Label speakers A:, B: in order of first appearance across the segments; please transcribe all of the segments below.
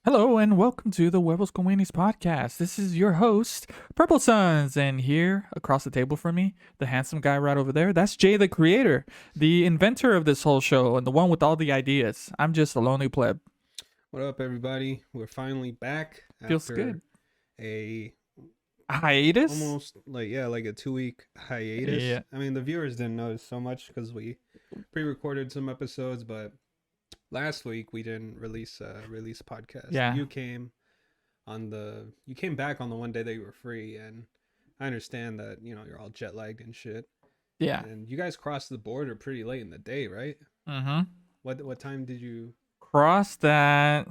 A: Hello and welcome to the Huevos con Weenies podcast. This is your host, PurpleSuns, and here across the table from me, the handsome guy right over there, that's JTheCreator, the inventor of this whole show and the one with all the ideas. I'm just a lonely pleb.
B: What up, everybody? We're finally back
A: Feels
B: after
A: good.
B: a
A: Hiatus?
B: almost like a 2 week hiatus.
A: Yeah.
B: I mean, the viewers didn't notice so much because we pre-recorded some episodes, but last week we didn't release a podcast.
A: Yeah.
B: You came back on the one day that you were free, and I understand that you're all jet lagged and shit.
A: Yeah.
B: And you guys crossed the border pretty late in the day, right?
A: Mm-hmm.
B: What time did you
A: Crossed at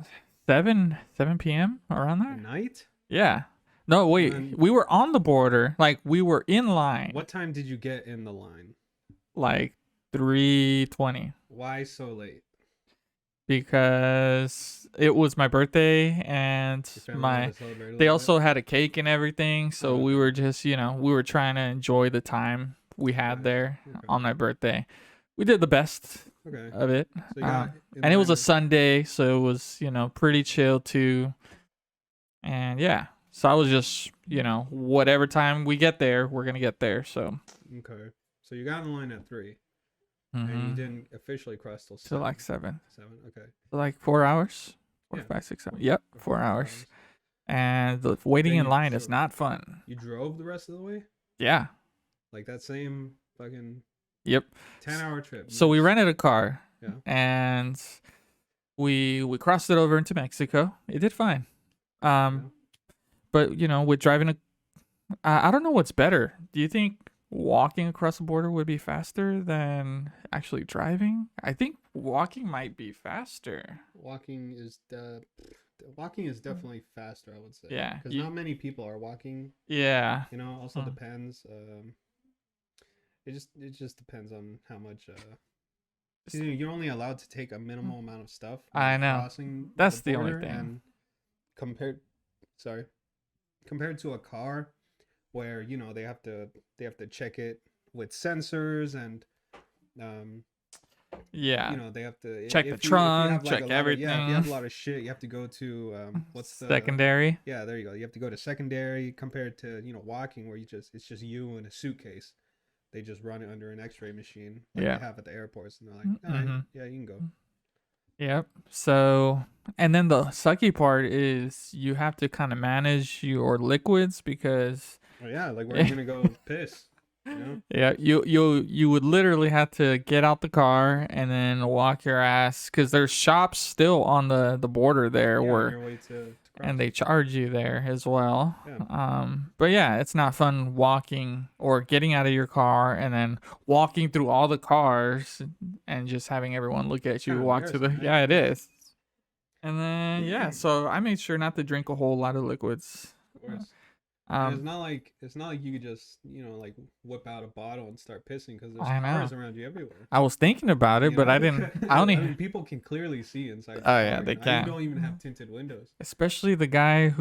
A: 7 p.m. around there?
B: night?
A: Yeah. No, wait.
B: And
A: We were on the border. Like, we were in line.
B: what time did you get in the line?
A: Like 3:20.
B: Why so late?
A: Because it was my birthday and
B: Your family had to celebrate a
A: they
B: little bit?
A: also had a cake and everything, so we were just we were trying to enjoy the time we had
B: Right.
A: there
B: Okay.
A: on my birthday. We did the best
B: Okay.
A: of it.
B: So you got in
A: And it was a
B: line-
A: Sunday, so it was pretty chill too. And yeah, so I was just whatever time we get there, we're gonna get there. So
B: Okay. So you got in line at 3, and you
A: mhm.
B: didn't officially cross till
A: So
B: 7.
A: like 7.
B: 7. Okay.
A: So like 4 hours, 4,
B: Yeah.
A: 5, 6, 7. Yep,
B: Okay,
A: 4 hours. And the waiting
B: Then
A: in
B: you-
A: line is
B: so-
A: not fun.
B: You drove the rest of the way?
A: Yeah.
B: Like that same fucking
A: Yep.
B: 10-hour trip.
A: So we
B: Nice.
A: rented a car
B: Yeah.
A: and we crossed it over into Mexico. It did fine. But with driving I don't know what's better. Do you think walking across the border would be faster than actually driving? I think walking might be faster.
B: Walking is definitely faster, I would say.
A: Yeah,
B: Because not many people are walking.
A: Yeah.
B: Also
A: Hmm.
B: depends. It just depends on how much. You're only allowed to take a minimal amount of stuff. when
A: I
B: you're
A: know.
B: Crossing
A: That's the only
B: border,
A: thing.
B: And compared to a car, where they have to check it with sensors and
A: Yeah.
B: they have to
A: Check the
B: if you
A: trunk,
B: have, like,
A: check
B: a lot of- if you have
A: everything.
B: a lot of shit, you have to go to what's the
A: Secondary.
B: Yeah, there you go. You have to go to secondary compared to walking, where it's just you in a suitcase. They just run it under an X-ray machine like
A: Yeah.
B: they have at the airports, and they're like, all right,
A: Mhm.
B: yeah, you can go.
A: Yep. So, and then the sucky part is you have to kind of manage your liquids because
B: Oh yeah, like we're gonna go piss.
A: yeah, you would literally have to get out the car and then walk your ass because there's shops still on the border there
B: Yeah, on
A: where
B: your way to cross.
A: and they charge you there as well.
B: Yeah.
A: But yeah, it's not fun walking or getting out of your car and then walking through all the cars and just having everyone look at you
B: Kinda
A: walk to the
B: embarrassing,
A: yeah,
B: right?
A: it is. And then yeah, so I made sure not to drink a whole lot of liquids.
B: Of course. And it's
A: Um,
B: not like you could just like whip out a bottle and start pissing, because there's
A: I know.
B: cars around you everywhere.
A: I was thinking about it,
B: You
A: but I
B: know?
A: didn't. I only,
B: mean, people can clearly see inside.
A: Oh, yeah, they
B: You
A: can.
B: don't even have tinted windows.
A: especially the guys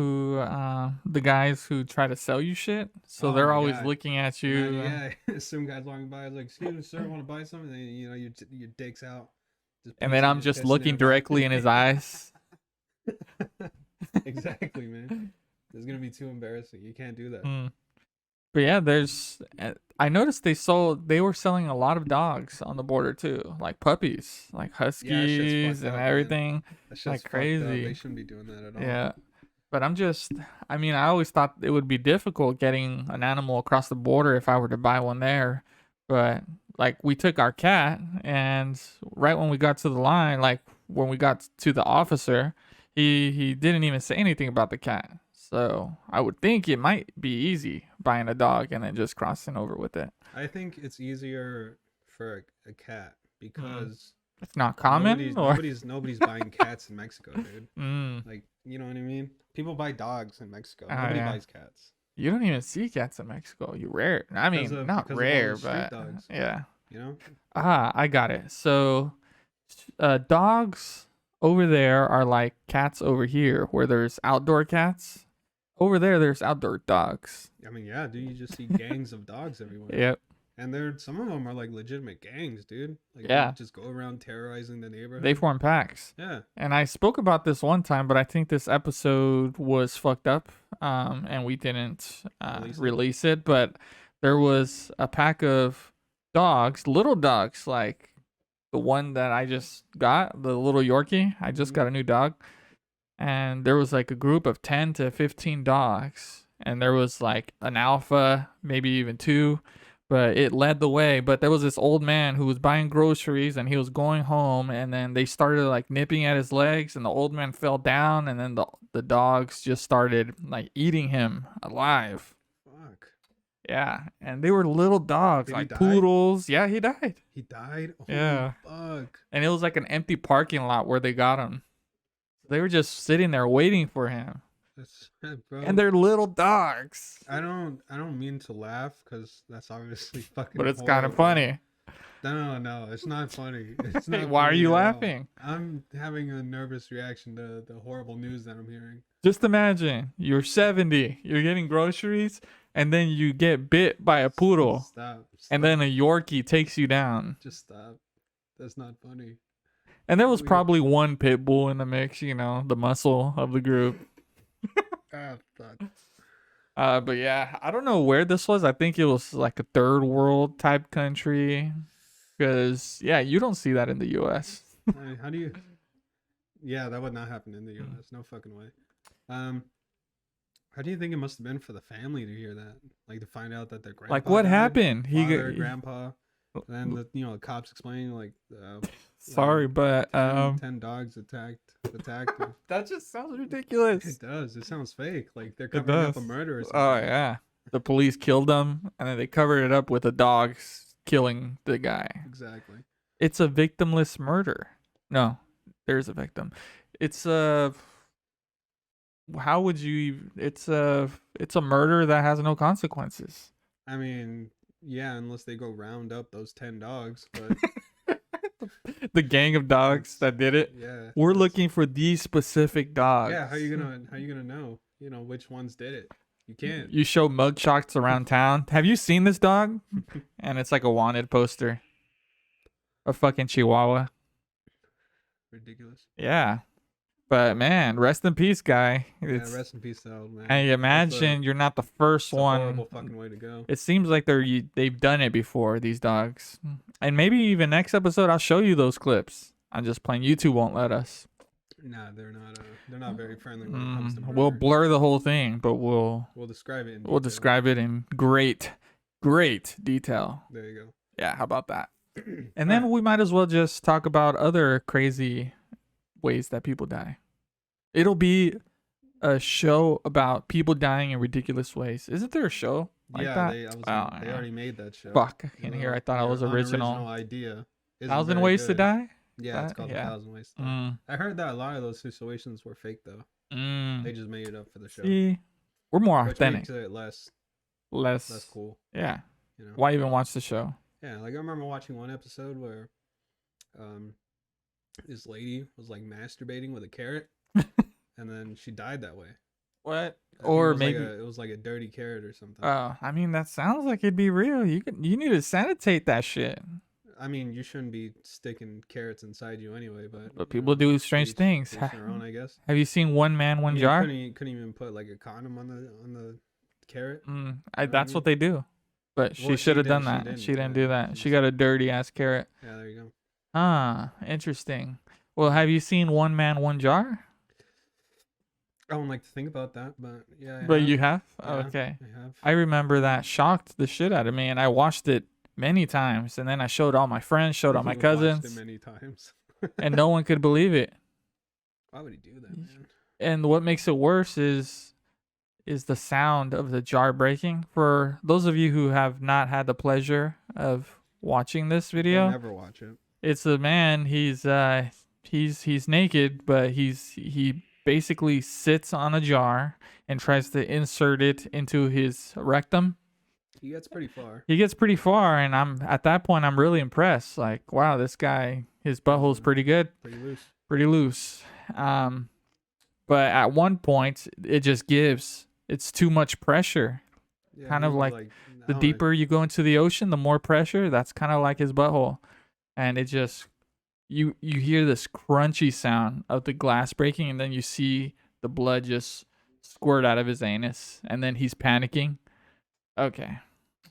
A: who try to sell you shit. So
B: Oh
A: they're
B: my
A: always
B: God.
A: looking at you.
B: Yeah, some guys walking by, like, "Excuse me, sir, want to buy something?" And your dick's out.
A: And then I'm just looking directly in his eyes.
B: Exactly, man. It's gonna be too embarrassing. You can't do that.
A: Mm. But yeah, I noticed they were selling a lot of dogs on the border too, like puppies, like
B: Yeah, that shit's
A: huskies
B: fucked
A: and
B: up, man.
A: everything.
B: That shit's
A: Like
B: fucked up.
A: crazy.
B: They shouldn't be doing that at all.
A: Yeah. But I always thought it would be difficult getting an animal across the border if I were to buy one there. But like we took our cat and right when we got to the line, like when we got to the officer, he didn't even say anything about the cat. So I would think it might be easy buying a dog and then just crossing over with it.
B: I think it's easier for a cat because
A: It's not common
B: nobody's buying cats in Mexico, dude.
A: Mm,
B: Like, you know what I mean? People buy dogs in Mexico.
A: Oh,
B: Nobody
A: yeah.
B: buys cats.
A: you don't even see cats in Mexico. You rare. I mean,
B: Because of-
A: not
B: because of all
A: rare,
B: the street
A: but
B: dogs.
A: yeah.
B: You know?
A: I got it. So, dogs over there are like cats over here, where there's outdoor cats. Over there, there's outdoor dogs.
B: I mean, yeah, dude, you just see gangs of dogs everywhere.
A: Yep.
B: And some of them are like legitimate gangs, dude. Like they
A: Yeah,
B: just go around terrorizing the
A: they
B: neighborhood.
A: form packs.
B: Yeah.
A: And I spoke about this one time, but I think this episode was fucked up, and we didn't release it. But there was a pack of dogs, little dogs, like the one that I just got, the little Yorkie. I just got a new dog, and there was like a group of 10 to 15 dogs, and there was like an alpha, maybe even two, but it led the way. But there was this old man who was buying groceries, and he was going home, and then they started like nipping at his legs, and the old man fell down, and then the dogs just started like eating him alive.
B: Fuck.
A: Yeah, and they were little dogs,
B: Did he
A: like
B: die?
A: poodles. Yeah, he died.
B: He died? Oh,
A: Yeah.
B: fuck.
A: And it was like an empty parking lot where they got him. They were just sitting there waiting for him.
B: That's bro.
A: And they're little dogs.
B: I don't mean to laugh because that's obviously fucking.
A: But it's kind of funny.
B: No, it's not funny. It's not.
A: Why are
B: funny
A: you
B: at all.
A: laughing?
B: I'm having a nervous reaction to the horrible news that I'm hearing.
A: Just imagine you're 70, you're getting groceries, and then you get bit by a poodle.
B: Stop.
A: And then a Yorkie takes you down.
B: Just stop. That's not funny.
A: And there was probably one pit bull in the mix, you know, the muscle of the group.
B: Ah, fuck.
A: But yeah, I don't know where this was. I think it was like a third world type country. Because, yeah, you don't see that in the U.S.
B: How do you? Yeah, that would not happen in the U.S. No fucking way. How do you think it must have been for the family to hear that? Like to find out that their grandpa
A: Like, what
B: died?
A: happened?
B: Grandpa. And then the cops explaining like.
A: Sorry, but
B: 10 dogs attacked him.
A: That just sounds ridiculous.
B: It does. It sounds fake. Like they're covering up a murder or something.
A: Oh yeah, the police killed them, and then they covered it up with the dogs killing the guy.
B: Exactly.
A: It's a victimless murder. No, there's a victim. It's a. How would you? It's a murder that has no consequences.
B: I mean, yeah, unless they go round up those 10 dogs, but.
A: The gang of dogs that did it.
B: Yeah.
A: We're looking for these specific dogs.
B: Yeah, how you gonna know? You know which ones did it? You can't.
A: You show mugshots around town. Have you seen this dog? And it's like a wanted poster. A fucking Chihuahua.
B: Ridiculous.
A: Yeah. But man, rest in peace, guy.
B: Rest in peace, though, man.
A: And you imagine you're not the first one.
B: Horrible fucking way to go.
A: It seems like they've done it before, these dogs. And maybe even next episode I'll show you those clips. I'm just playing. YouTube won't let us.
B: Nah, they're not very friendly when it comes to murder.
A: We'll blur the whole thing, but we'll
B: describe it.
A: We'll describe it in great detail.
B: There you go.
A: Yeah, how about that? And then we might as well just talk about other crazy ways that people die. It'll be a show about people dying in ridiculous ways. Isn't there a show like that?
B: They already made that show.
A: Fuck, in here I thought it was original.
B: Idea.
A: 1,000 Ways to Die?
B: Yeah, it's called 1,000 Ways to Die. I heard that a lot of those situations were fake though. They just made it up for the show.
A: See, we're more
B: Which
A: authentic.
B: makes it less cool.
A: Yeah.
B: You know?
A: Why even watch the show?
B: Yeah, like I remember watching one episode where this lady was like masturbating with a carrot and then she died that way.
A: What? Or maybe
B: it was like a dirty carrot or something.
A: Oh, I mean that sounds like it'd be real. You need to sanitate that shit.
B: I mean, you shouldn't be sticking carrots inside you anyway, but
A: people do strange things.
B: Their own, I guess.
A: Have you seen One Man, One Jar?
B: Couldn't even put like a condom on the carrot.
A: That's what they do. But she should have done that. She didn't do that. She got a dirty ass carrot.
B: Yeah, there you go.
A: Ah, interesting. Well, have you seen One Man, One Jar?
B: I don't like to think about that, but yeah.
A: You have?
B: Yeah,
A: oh, okay.
B: I have.
A: I remember that shocked the shit out of me, and I watched it many times, and then I showed all my friends, showed all my cousins.
B: Watched it many times.
A: And no one could believe it.
B: Why would he do that, man?
A: And what makes it worse is the sound of the jar breaking. For those of you who have not had the pleasure of watching this video,
B: I'll never watch it.
A: It's a man. He's naked, but he basically sits on a jar and tries to insert it into his rectum.
B: He gets pretty
A: far. And at that point I'm really impressed. Like, wow, this guy, his butthole's pretty good. Pretty loose. But at one point it just gives. It's too much pressure.
B: Yeah,
A: kind of like The deeper you go into the ocean, the more pressure. That's kind of like his butthole, and it just you hear this crunchy sound of the glass breaking, and then you see the blood just squirt out of his anus, and then he's panicking. Okay.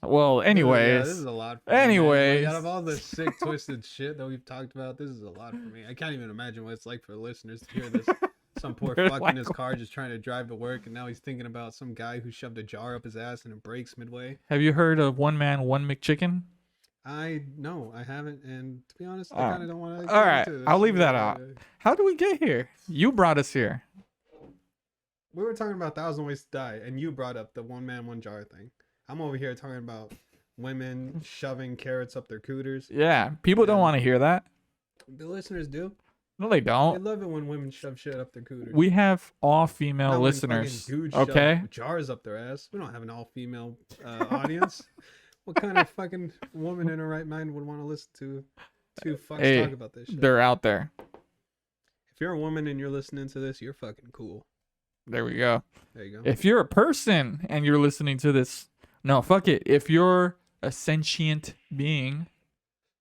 A: Well, anyways.
B: This is a lot for
A: anyways.
B: Me, out of all the sick, twisted shit that we've talked about, this is a lot for me. I can't even imagine what it's like for the listeners to hear this. Some poor fuck in his car just trying to drive to work, and now he's thinking about some guy who shoved a jar up his ass and it breaks midway.
A: Have you heard of One Man, One McChicken?
B: No, I haven't, and to be honest, I kind of don't want to.
A: All right, I'll leave that out. How do we get here? You brought us here.
B: We were talking about 1,000 Ways to Die, and you brought up the one man, one jar thing. I'm over here talking about women shoving carrots up their cooters.
A: Yeah, people don't want to hear that.
B: The listeners do.
A: No, they don't.
B: They love it when women shove shit up their cooters.
A: We have all female listeners. Okay,
B: jars up their ass. We don't have an all female audience. What kind of fucking woman in her right mind would want to listen to two fucks talk about this shit?
A: They're out there.
B: If you're a woman and you're listening to this, you're fucking cool.
A: There we go.
B: There you go.
A: If you're a person and you're listening to this, no, fuck it. If you're a sentient being,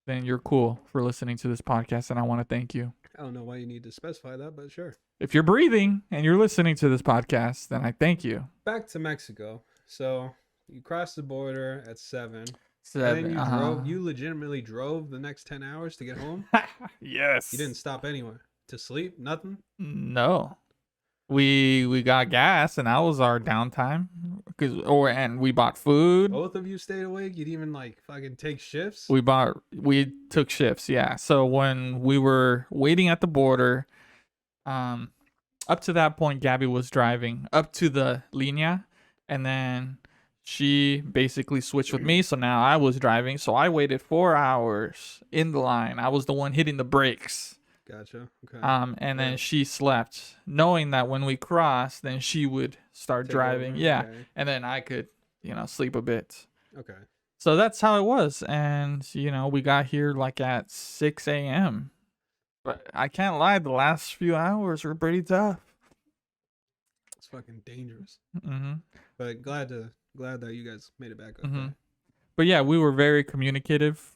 A: then you're cool for listening to this podcast, and I want to thank you.
B: I don't know why you need to specify that, but sure.
A: If you're breathing and you're listening to this podcast, then I thank you.
B: Back to Mexico. So you crossed the border at 7.
A: 7.
B: And then you legitimately drove the next 10 hours to get home?
A: Yes.
B: You didn't stop anywhere to sleep? Nothing?
A: No. We got gas, and that was our downtime. And we bought food.
B: Both of you stayed awake? You didn't even fucking take shifts?
A: We took shifts, yeah. So when we were waiting at the border, up to that point, Gabby was driving up to the linea, and then she basically switched with me. So now I was driving. So I waited 4 hours in the line. I was the one hitting the brakes.
B: Gotcha. Okay.
A: And then she slept, knowing that when we crossed, then she would start driving. Over. Yeah. Okay. And then I could, sleep a bit.
B: Okay.
A: So that's how it was. And, we got here at 6 a.m. But I can't lie, the last few hours were pretty tough.
B: It's fucking dangerous.
A: Mm-hmm.
B: But glad that you guys made it back up.
A: Mm-hmm. But yeah, we were very communicative.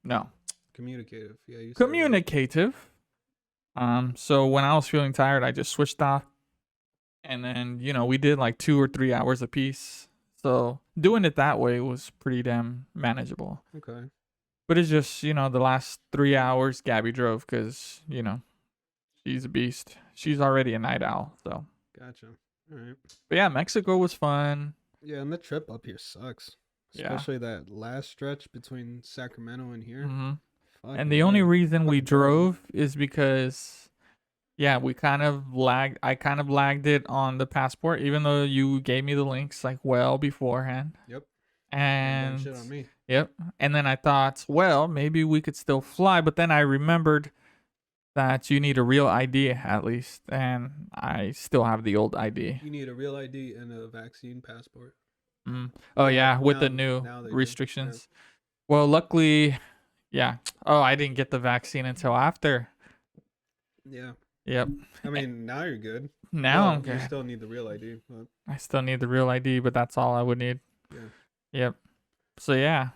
A: No.
B: Communicative. Yeah, you said
A: communicative. So when I was feeling tired, I just switched off. And then, we did 2 or 3 hours a piece. So doing it that way was pretty damn manageable.
B: Okay.
A: But it's just, the last 3 hours Gabby drove because, she's a beast. She's already a night owl, so.
B: Gotcha. All right.
A: But yeah, Mexico was fun.
B: Yeah, and the trip up here sucks. Especially that last stretch between Sacramento and here.
A: Mm-hmm. And the only reason we drove is because, we kind of lagged. I kind of lagged it on the passport, even though you gave me the links well beforehand.
B: Yep.
A: And
B: shit on me.
A: Yep. And then I thought, maybe we could still fly. But then I remembered that you need a real ID at least, and I still have the old ID.
B: You need a real ID and a vaccine passport.
A: Oh yeah, with the new restrictions. Yeah. Well, luckily. Yeah. Oh, I didn't get the vaccine until after.
B: Yeah.
A: Yep.
B: I mean, now you're good.
A: Now I'm good.
B: You still need the real ID. But...
A: I still need the real ID, but that's all I would need.
B: Yeah.
A: Yep. So yeah,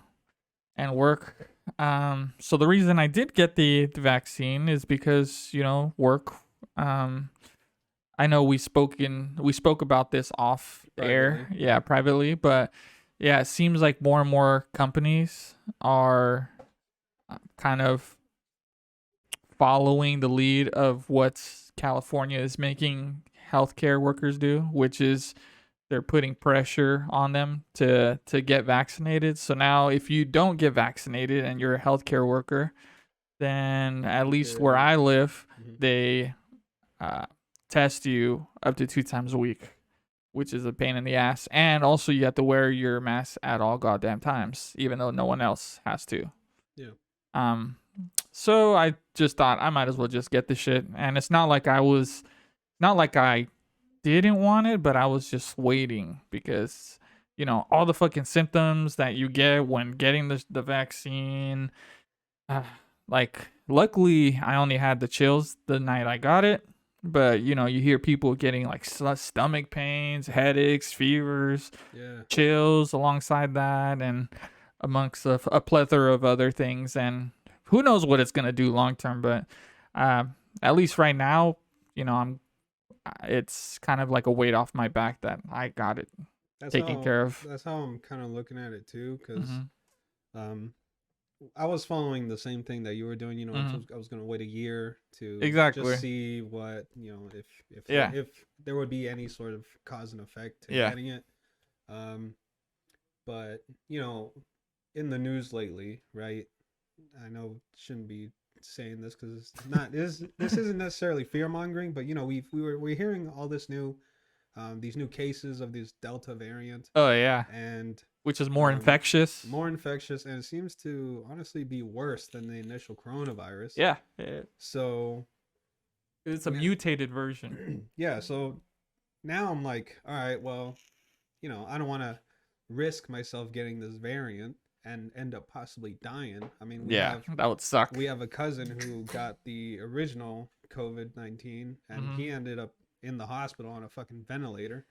A: and work. So the reason I did get the vaccine is because work. I know we spoke about this off air. Yeah, privately, but yeah, it seems like more and more companies are kind of following the lead of what California is making healthcare workers do, which is they're putting pressure on them to get vaccinated. So now if you don't get vaccinated and you're a healthcare worker, then at least where I live, they test you up to 2 times a week, which is a pain in the ass. And also you have to wear your mask at all goddamn times, even though no one else has to.
B: Yeah.
A: So I just thought I might as well just get the shit. And it's not like I didn't want it, but I was just waiting because, all the fucking symptoms that you get when getting the vaccine. Luckily I only had the chills the night I got it. but you know, you hear people getting like stomach pains, headaches, fevers,
B: Yeah.
A: chills alongside that, and amongst a plethora of other things. And who knows what it's gonna do long term, but uh, at least right now, you know, it's kind of like a weight off my back that I got it
B: That's
A: taken
B: how
A: care of.
B: that's how I'm kind of looking at it too, because
A: Hmm.
B: um, I was following the same thing that you were doing.
A: Hmm.
B: I was gonna wait a year to
A: Exactly.
B: just see what
A: Yeah.
B: if there would be any sort of cause and effect to
A: Yeah.
B: getting it. Um, but in the news lately, right? I know shouldn't be saying this because it's not this isn't necessarily fear mongering, but we're hearing all this new these new cases of this Delta variant
A: Oh yeah.
B: and
A: Which is more infectious.
B: more infectious, and it seems to honestly be worse than the initial coronavirus.
A: Yeah.
B: So
A: It's a mutated version.
B: yeah, so now I'm like, all right, well, I don't want to risk myself getting this variant and end up possibly dying. I mean,
A: Yeah, that would suck.
B: we have a cousin who got the original COVID-19, and
A: Hmm.
B: he ended up in the hospital on a fucking ventilator.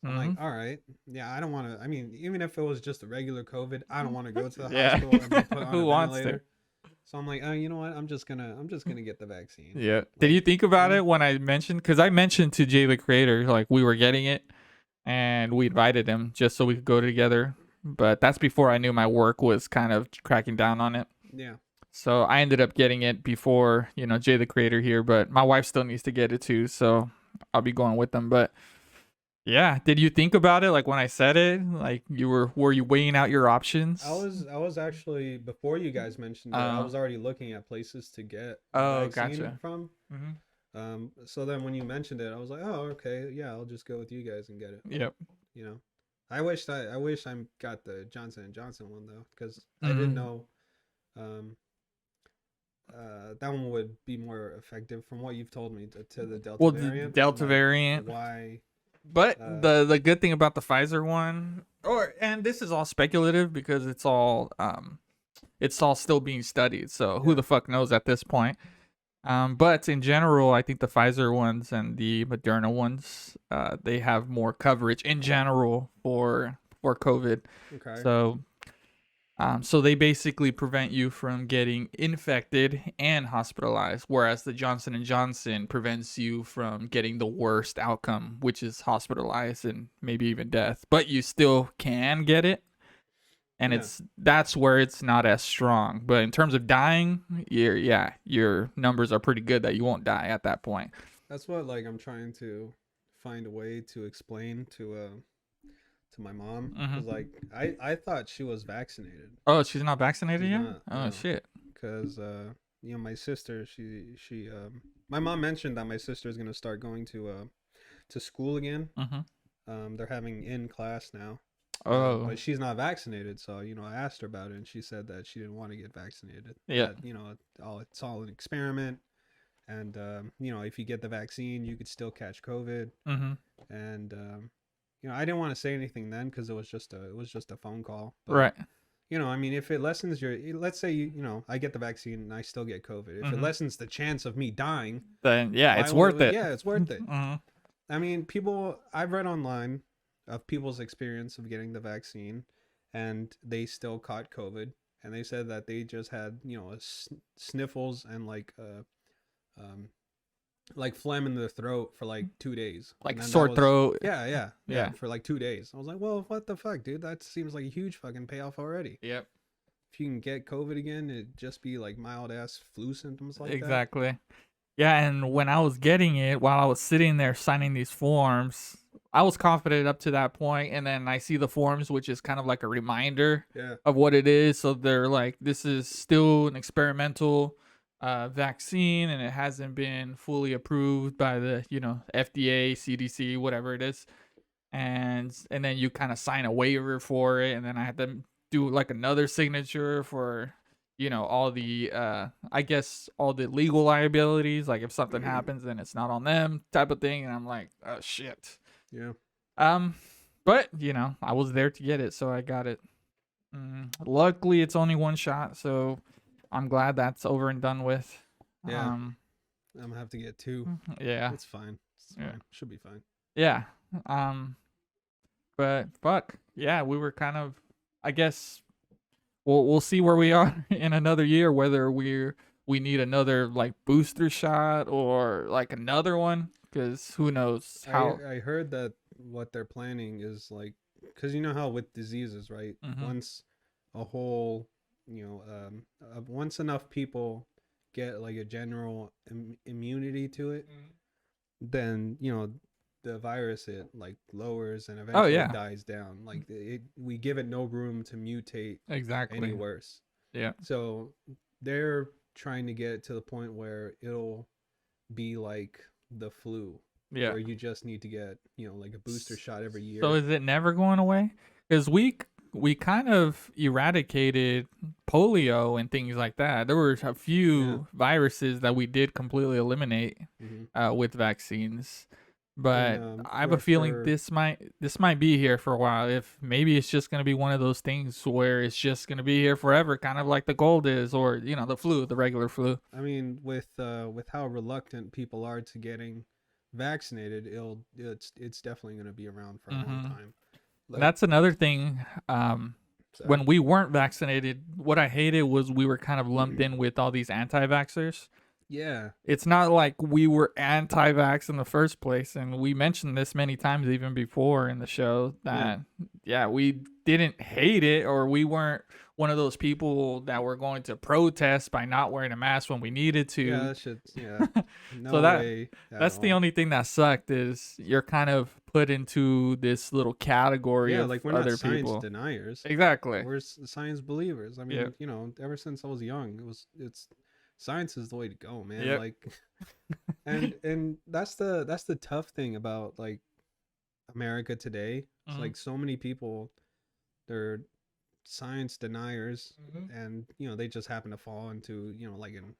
B: I'm like,
A: Hmm.
B: all right, yeah, I don't want to. I mean, even if it was just a regular COVID, I don't want to go to the
A: Yeah.
B: hospital and be put on a
A: Who wants to?
B: ventilator. So I'm like, oh, you know what? I'm just gonna get the vaccine.
A: Yeah. Did
B: Like,
A: you think about it when I mentioned? Because I mentioned to JTheCreator like we were getting it, and we invited him just so we could go together. But that's before I knew my work was kind of cracking down on it.
B: yeah,
A: So I ended up getting it before, JTheCreator here, but my wife still needs to get it too, so I'll be going with them. But yeah, did you think about it like when I said it? Like were you weighing out your options?
B: I was actually before you guys mentioned it, I
A: Uh,
B: was already looking at places to get the
A: oh,
B: vaccine
A: gotcha.
B: from.
A: Hmm.
B: So then when you mentioned it, I was like, oh, okay, yeah, I'll just go with you guys and get it.
A: Yep.
B: You know, I wish I got the Johnson one though, because I didn't
A: Hmm.
B: know um, that one would be more effective from what you've told me to the Delta
A: Well, the
B: variant. I'm
A: Delta
B: like,
A: variant.
B: why?
A: But
B: Uh,
A: the good thing about the Pfizer one, and this is all speculative because it's all still being studied. So who
B: yeah,
A: the fuck knows at this point? But in general, I think the Pfizer ones and the Moderna ones, they have more coverage in general for COVID.
B: okay,
A: So they basically prevent you from getting infected and hospitalized, whereas the Johnson and Johnson prevents you from getting the worst outcome, which is hospitalized and maybe even death. But you still can get it, and
B: yeah.
A: that's where it's not as strong. But in terms of dying, your numbers are pretty good that you won't die at that point.
B: That's what like I'm trying to find a way to explain to my mom, because
A: Hmm.
B: like I thought she was vaccinated.
A: Oh, she's not vaccinated
B: She's
A: yet?
B: not,
A: Oh
B: no,
A: shit.
B: because my sister, she my mom mentioned that my sister is gonna start going to school again.
A: Hmm.
B: They're having in class now.
A: Oh,
B: But she's not vaccinated, so I asked her about it, and she said that she didn't want to get vaccinated.
A: yeah.
B: That it's all an experiment, and if you get the vaccine, you could still catch COVID.
A: Hmm.
B: And I didn't want to say anything then because it was just a phone call. But
A: Right.
B: I mean, if it lessens let's say I get the vaccine and I still get COVID. If it
A: Hmm.
B: lessens the chance of me dying,
A: Then yeah,
B: why
A: it's
B: would
A: worth
B: it?
A: it.
B: Yeah, it's worth it.
A: Hmm.
B: I mean, I've read online of people's experience of getting the vaccine, and they still caught COVID, and they said that they just had sniffles and um, like phlegm in their throat for like 2 days, and
A: Like
B: then that
A: sore
B: was
A: throat.
B: yeah
A: Yeah.
B: for like 2 days. I was like, well, what the fuck, dude? That seems like a huge fucking payoff already.
A: Yep.
B: If you can get COVID again, it'd just be like mild ass flu symptoms like that.
A: Exactly. Yeah, and when I was getting it, while I was sitting there signing these forms, I was confident up to that point, and then I see the forms, which is kind of like a reminder
B: Yeah,
A: of what it is. So they're like, this is still an experimental vaccine, and it hasn't been fully approved by the FDA, CDC, whatever it is. And then you kind of sign a waiver for it, and then I had to do like another signature for all the I guess all the legal liabilities, like if something happens then it's not on them type of thing. And I'm like, oh shit.
B: yeah,
A: um but I was there to get it, so I got it. Luckily it's only one shot, so I'm glad that's over and done with.
B: yeah.
A: um
B: I'm gonna have to get 2.
A: Yeah.
B: It's fine. It's
A: Yeah.
B: fine. Should be fine.
A: Yeah. But fuck. Yeah, we were kind of, I guess we'll see where we are in another year, whether we need another like booster shot or like another one, because who knows how.
B: I heard that what they're planning is like, because you know how with diseases, right? Once a whole, once enough people get like a general immunity to it, then the virus, it like lowers and eventually dies down. Like we give it no room to mutate
A: Exactly.
B: any worse.
A: Yeah.
B: So they're trying to get to the point where it'll be like the flu,
A: Yeah.
B: where you just need to get like a booster shot every year.
A: So is it never going away? Because we kind of eradicated polio and things like that. There were a few viruses that we did completely eliminate with vaccines. But I have a feeling this might be here for a while. If maybe it's just gonna be one of those things where it's just gonna be here forever, kind of like the cold is, or the flu, the regular flu.
B: I mean, with how reluctant people are to getting vaccinated, it's definitely gonna be around for a long time.
A: Like, that's another thing. When we weren't vaccinated, what I hated was we were kind of lumped in with all these anti-vaxxers.
B: Yeah.
A: It's not like we were anti-vax in the first place. And we mentioned this many times even before in the show that, we didn't hate it, or we weren't one of those people that were going to protest by not wearing a mask when we needed to.
B: Yeah, that shit, yeah. No
A: so
B: way
A: that's the only thing that sucked, is you're kind of put into this little category of
B: like we're
A: other
B: not science
A: people.
B: deniers.
A: Exactly.
B: We're science believers. I mean, ever since I was young, it's science is the way to go, man.
A: Yep.
B: Like, and that's the tough thing about like America today. It's like so many people, they're science deniers, and they just happen to fall into like in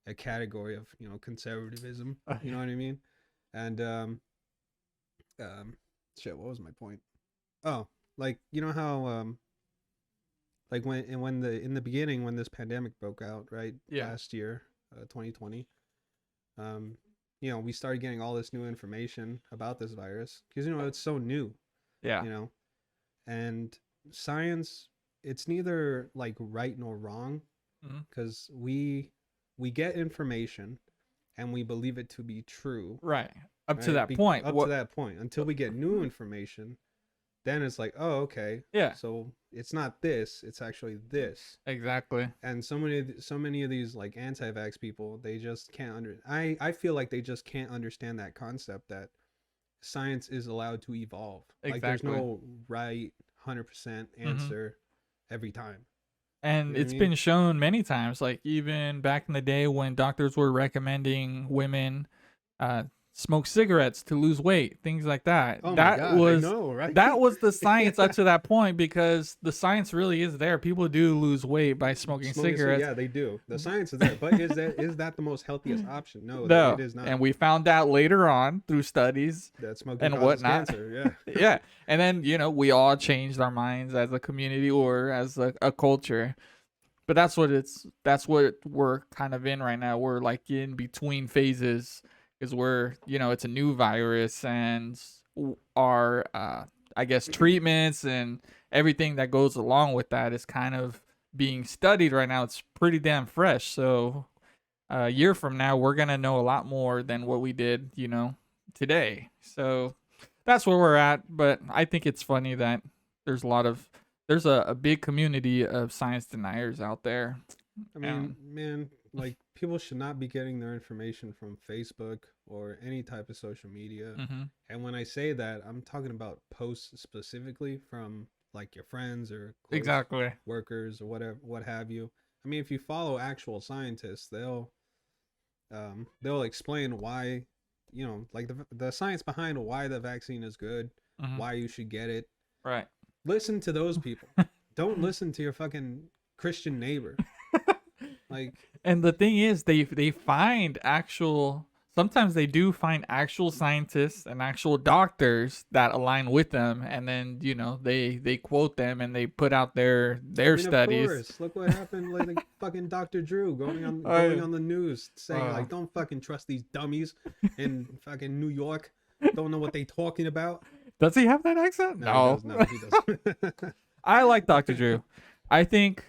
B: a category of conservatism. You know what I mean? And shit, what was my point? Oh, like how like when in the beginning, when this pandemic broke out, right? Last year, 2020. We started getting all this new information about this virus because it's so new.
A: Yeah.
B: And science, it's neither like right nor wrong, because we get information and we believe it to be true.
A: Right. Up to that point.
B: To that point, until we get new information, then it's like, oh, okay.
A: Yeah.
B: So it's not this, it's actually this.
A: Exactly.
B: And so many of these like anti-vax people, they just can't I feel like they just can't understand that concept that science is allowed to evolve.
A: Exactly.
B: Like there's no right 100% answer every time.
A: And it's been shown many times, like even back in the day when doctors were recommending women smoke cigarettes to lose weight, things like that.
B: Oh
A: that
B: my God,
A: was
B: I know, right?
A: That was the science up to that point, because the science really is there. People do lose weight by smoking cigarettes.
B: Yeah, they do. The science is there, but is that the most healthiest option? No, it is not.
A: And we found out later on through studies
B: that smoking
A: and
B: causes
A: whatnot.
B: Cancer, yeah.
A: Yeah, and then we all changed our minds as a community or as a culture. But that's what we're kind of in right now. We're like in between phases, because we're it's a new virus, and our I guess treatments and everything that goes along with that is kind of being studied right now. It's pretty damn fresh. So a year from now, we're gonna know a lot more than what we did today. So that's where we're at. But I think it's funny that there's a big community of science deniers out there.
B: I mean, man, like people should not be getting their information from Facebook or any type of social media. And when I say that, I'm talking about posts specifically from like your friends or close workers or whatever, what have you. I mean, if you follow actual scientists, they'll explain why, like the science behind why the vaccine is good, why you should get it.
A: Right.
B: Listen to those people. Don't listen to your fucking Christian neighbor. Like,
A: and the thing is, they find actual sometimes they do find actual scientists and actual doctors that align with them, and then they quote them and they put out their
B: I mean, of
A: studies.
B: course. Look what happened, like fucking Dr. Drew
A: Oh,
B: going
A: yeah.
B: on the news saying
A: Uh,
B: like, don't fucking trust these dummies in fucking New York. Don't know what they talking about.
A: does he have that accent?
B: No, he
A: No.
B: does. No, he doesn't.
A: I like Dr. Drew. I think,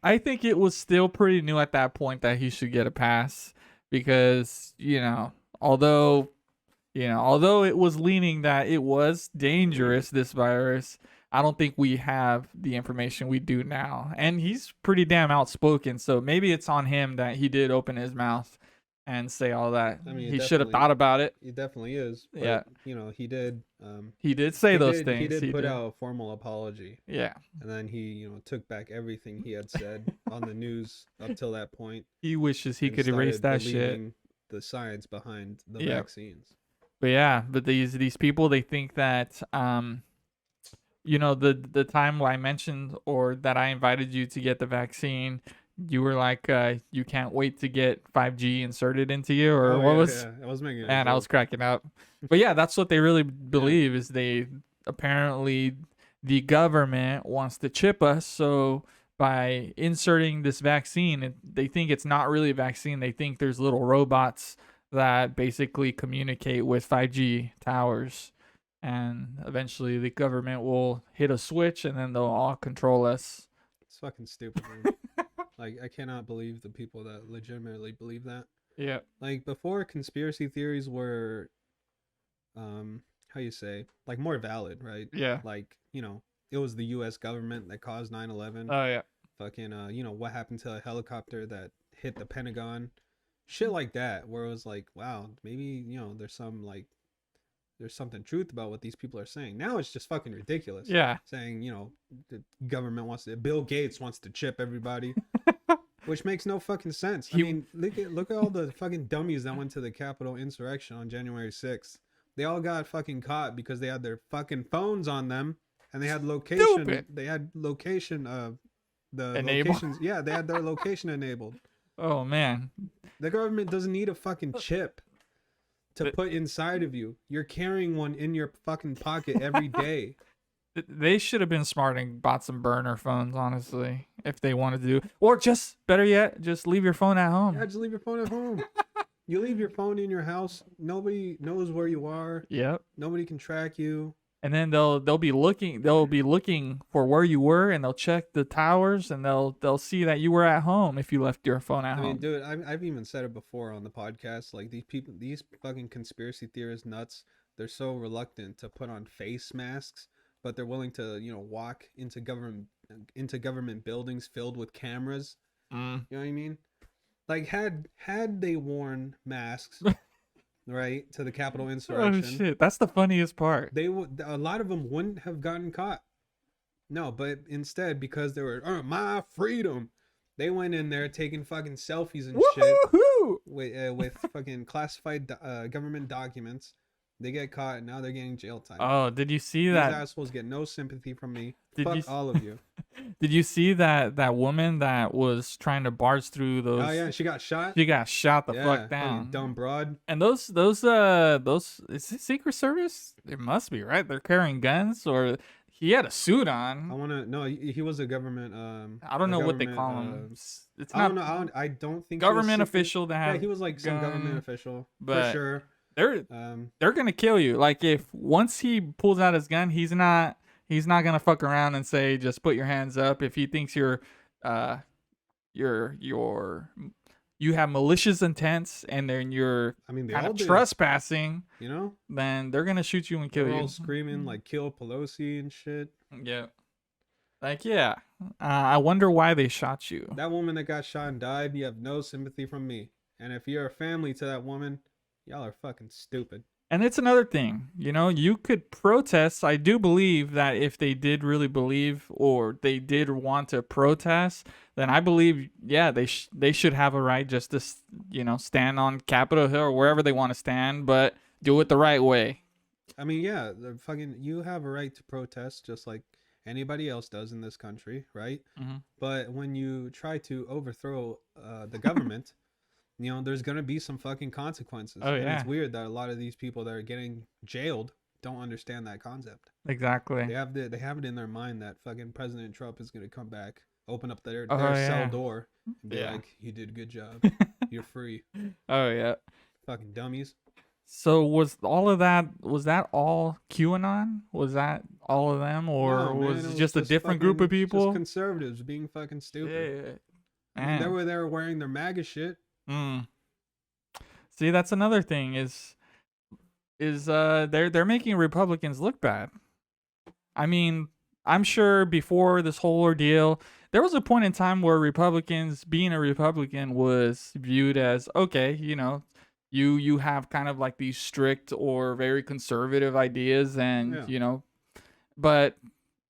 A: I think it was still pretty new at that point that he should get a pass because, although, although it was leaning that it was dangerous, this virus, I don't think we have the information we do now. And he's pretty damn outspoken, so maybe it's on him that he did open his mouth and say all that.
B: I mean,
A: He should have thought about it.
B: He definitely is. But,
A: Yeah.
B: he did.
A: He did say those things.
B: He did put out a formal apology.
A: Yeah.
B: And then he, took back everything he had said on the news up till that point.
A: He wishes he
B: and
A: could erase
B: started
A: that shit.
B: believing the science behind the
A: Yeah.
B: vaccines.
A: But yeah, but these people, they think that the time I mentioned or that I invited you to get the vaccine, you were like you can't wait to get 5G inserted into you, or what was?
B: Yeah. I was making.
A: And I was cracking up. But yeah, that's what they really believe is they apparently the government wants to chip us, so by inserting this vaccine, they think it's not really a vaccine. They think there's little robots that basically communicate with 5G towers. And eventually the government will hit a switch and then they'll all control us.
B: It's fucking stupid, man. Like, I cannot believe the people that legitimately believe that.
A: Yeah.
B: Like, before conspiracy theories were, how you say, like, more valid, right?
A: Yeah.
B: Like, it was the U.S. government that caused 9/11.
A: Oh, yeah.
B: Fucking, what happened to a helicopter that hit the Pentagon? Shit like that, where it was like, wow, maybe, there's something truth about what these people are saying. Now it's just fucking ridiculous.
A: Yeah.
B: Saying, the government Bill Gates wants to chip everybody, which makes no fucking sense. I mean, look at all the fucking dummies that went to the Capitol insurrection on January 6th. They all got fucking caught because they had their fucking phones on them and they had location.
A: Stupid.
B: They had location the
A: Enable.
B: locations. Yeah, they had their location enabled.
A: Oh, man.
B: The government doesn't need a fucking chip to put inside of you. You're carrying one in your fucking pocket every day.
A: They should have been smart and bought some burner phones, honestly, if they wanted to do. Or just, better yet, just leave your phone at home.
B: Yeah, just leave your phone at home. You leave your phone in your house. Nobody knows where you are.
A: Yep.
B: Nobody can track you.
A: And then they'll be looking for where you were, and they'll check the towers, and they'll see that you were at home if you left your phone at home.
B: I mean, dude, I've even said it before on the podcast. Like, these fucking conspiracy theorists nuts. They're so reluctant to put on face masks, but they're willing to, walk into government buildings filled with cameras. You know what I mean? Like, had they worn masks, right, to the Capitol insurrection.
A: Oh shit, that's the funniest part.
B: A lot of them wouldn't have gotten caught. No, but instead, because they were my freedom, they went in there taking fucking selfies and
A: Woo-hoo-hoo!
B: shit with fucking classified government documents. They get caught, and now they're getting jail time.
A: Oh, did you see
B: These
A: that?
B: assholes get no sympathy from me.
A: Did
B: Fuck
A: you
B: all of you.
A: Did you see that woman that was trying to barge through those?
B: Oh yeah, she got shot.
A: She got shot the fuck
B: fucking
A: down.
B: dumb broad.
A: And those is it Secret Service? It must be, right? They're carrying guns, or he had a suit on.
B: I wanna no. He was a government.
A: I don't know what they call him. It's
B: I
A: not.
B: don't know. I don't think
A: government
B: he was
A: official that
B: Yeah,
A: had
B: he was like some
A: gun,
B: government official
A: but
B: for sure.
A: They're gonna kill you. Like, if once he pulls out his gun, he's not gonna fuck around and say just put your hands up. If he thinks you have malicious intents and then you're
B: they
A: kind
B: all
A: of
B: did,
A: trespassing, then they're gonna shoot you and kill
B: They're
A: you.
B: all screaming like kill Pelosi and shit.
A: Yeah. Like, yeah. I wonder why they shot you.
B: That woman that got shot and died, you have no sympathy from me. And if you're a family to that woman, y'all are fucking stupid.
A: And it's another thing, you could protest. I do believe that if they did really believe or they did want to protest, then I believe, yeah, they should have a right just to, stand on Capitol Hill or wherever they want to stand, but do it the right way.
B: I mean, yeah, you have a right to protest just like anybody else does in this country, right?
A: Mm-hmm.
B: But when you try to overthrow the government, there's gonna be some fucking consequences.
A: Oh
B: And
A: yeah,
B: it's weird that a lot of these people that are getting jailed don't understand that concept.
A: exactly.
B: They have it in their mind that fucking President Trump is gonna come back, open up their
A: Oh
B: cell
A: yeah,
B: door, and be
A: yeah.
B: like, "You did a good job. You're free."
A: Oh yeah.
B: Fucking dummies.
A: So was that all QAnon? Was that all of them, or
B: No,
A: was
B: man,
A: it
B: it was
A: just a
B: just
A: different group of
B: just
A: people?
B: conservatives being fucking stupid.
A: Yeah,
B: I mean, they
A: man.
B: were there wearing their MAGA shit.
A: Mm. See, that's another thing is they're making Republicans look bad. I mean, I'm sure before this whole ordeal, there was a point in time where Republicans being a Republican was viewed as okay, you have kind of like these strict or very conservative ideas and,
B: Yeah.
A: but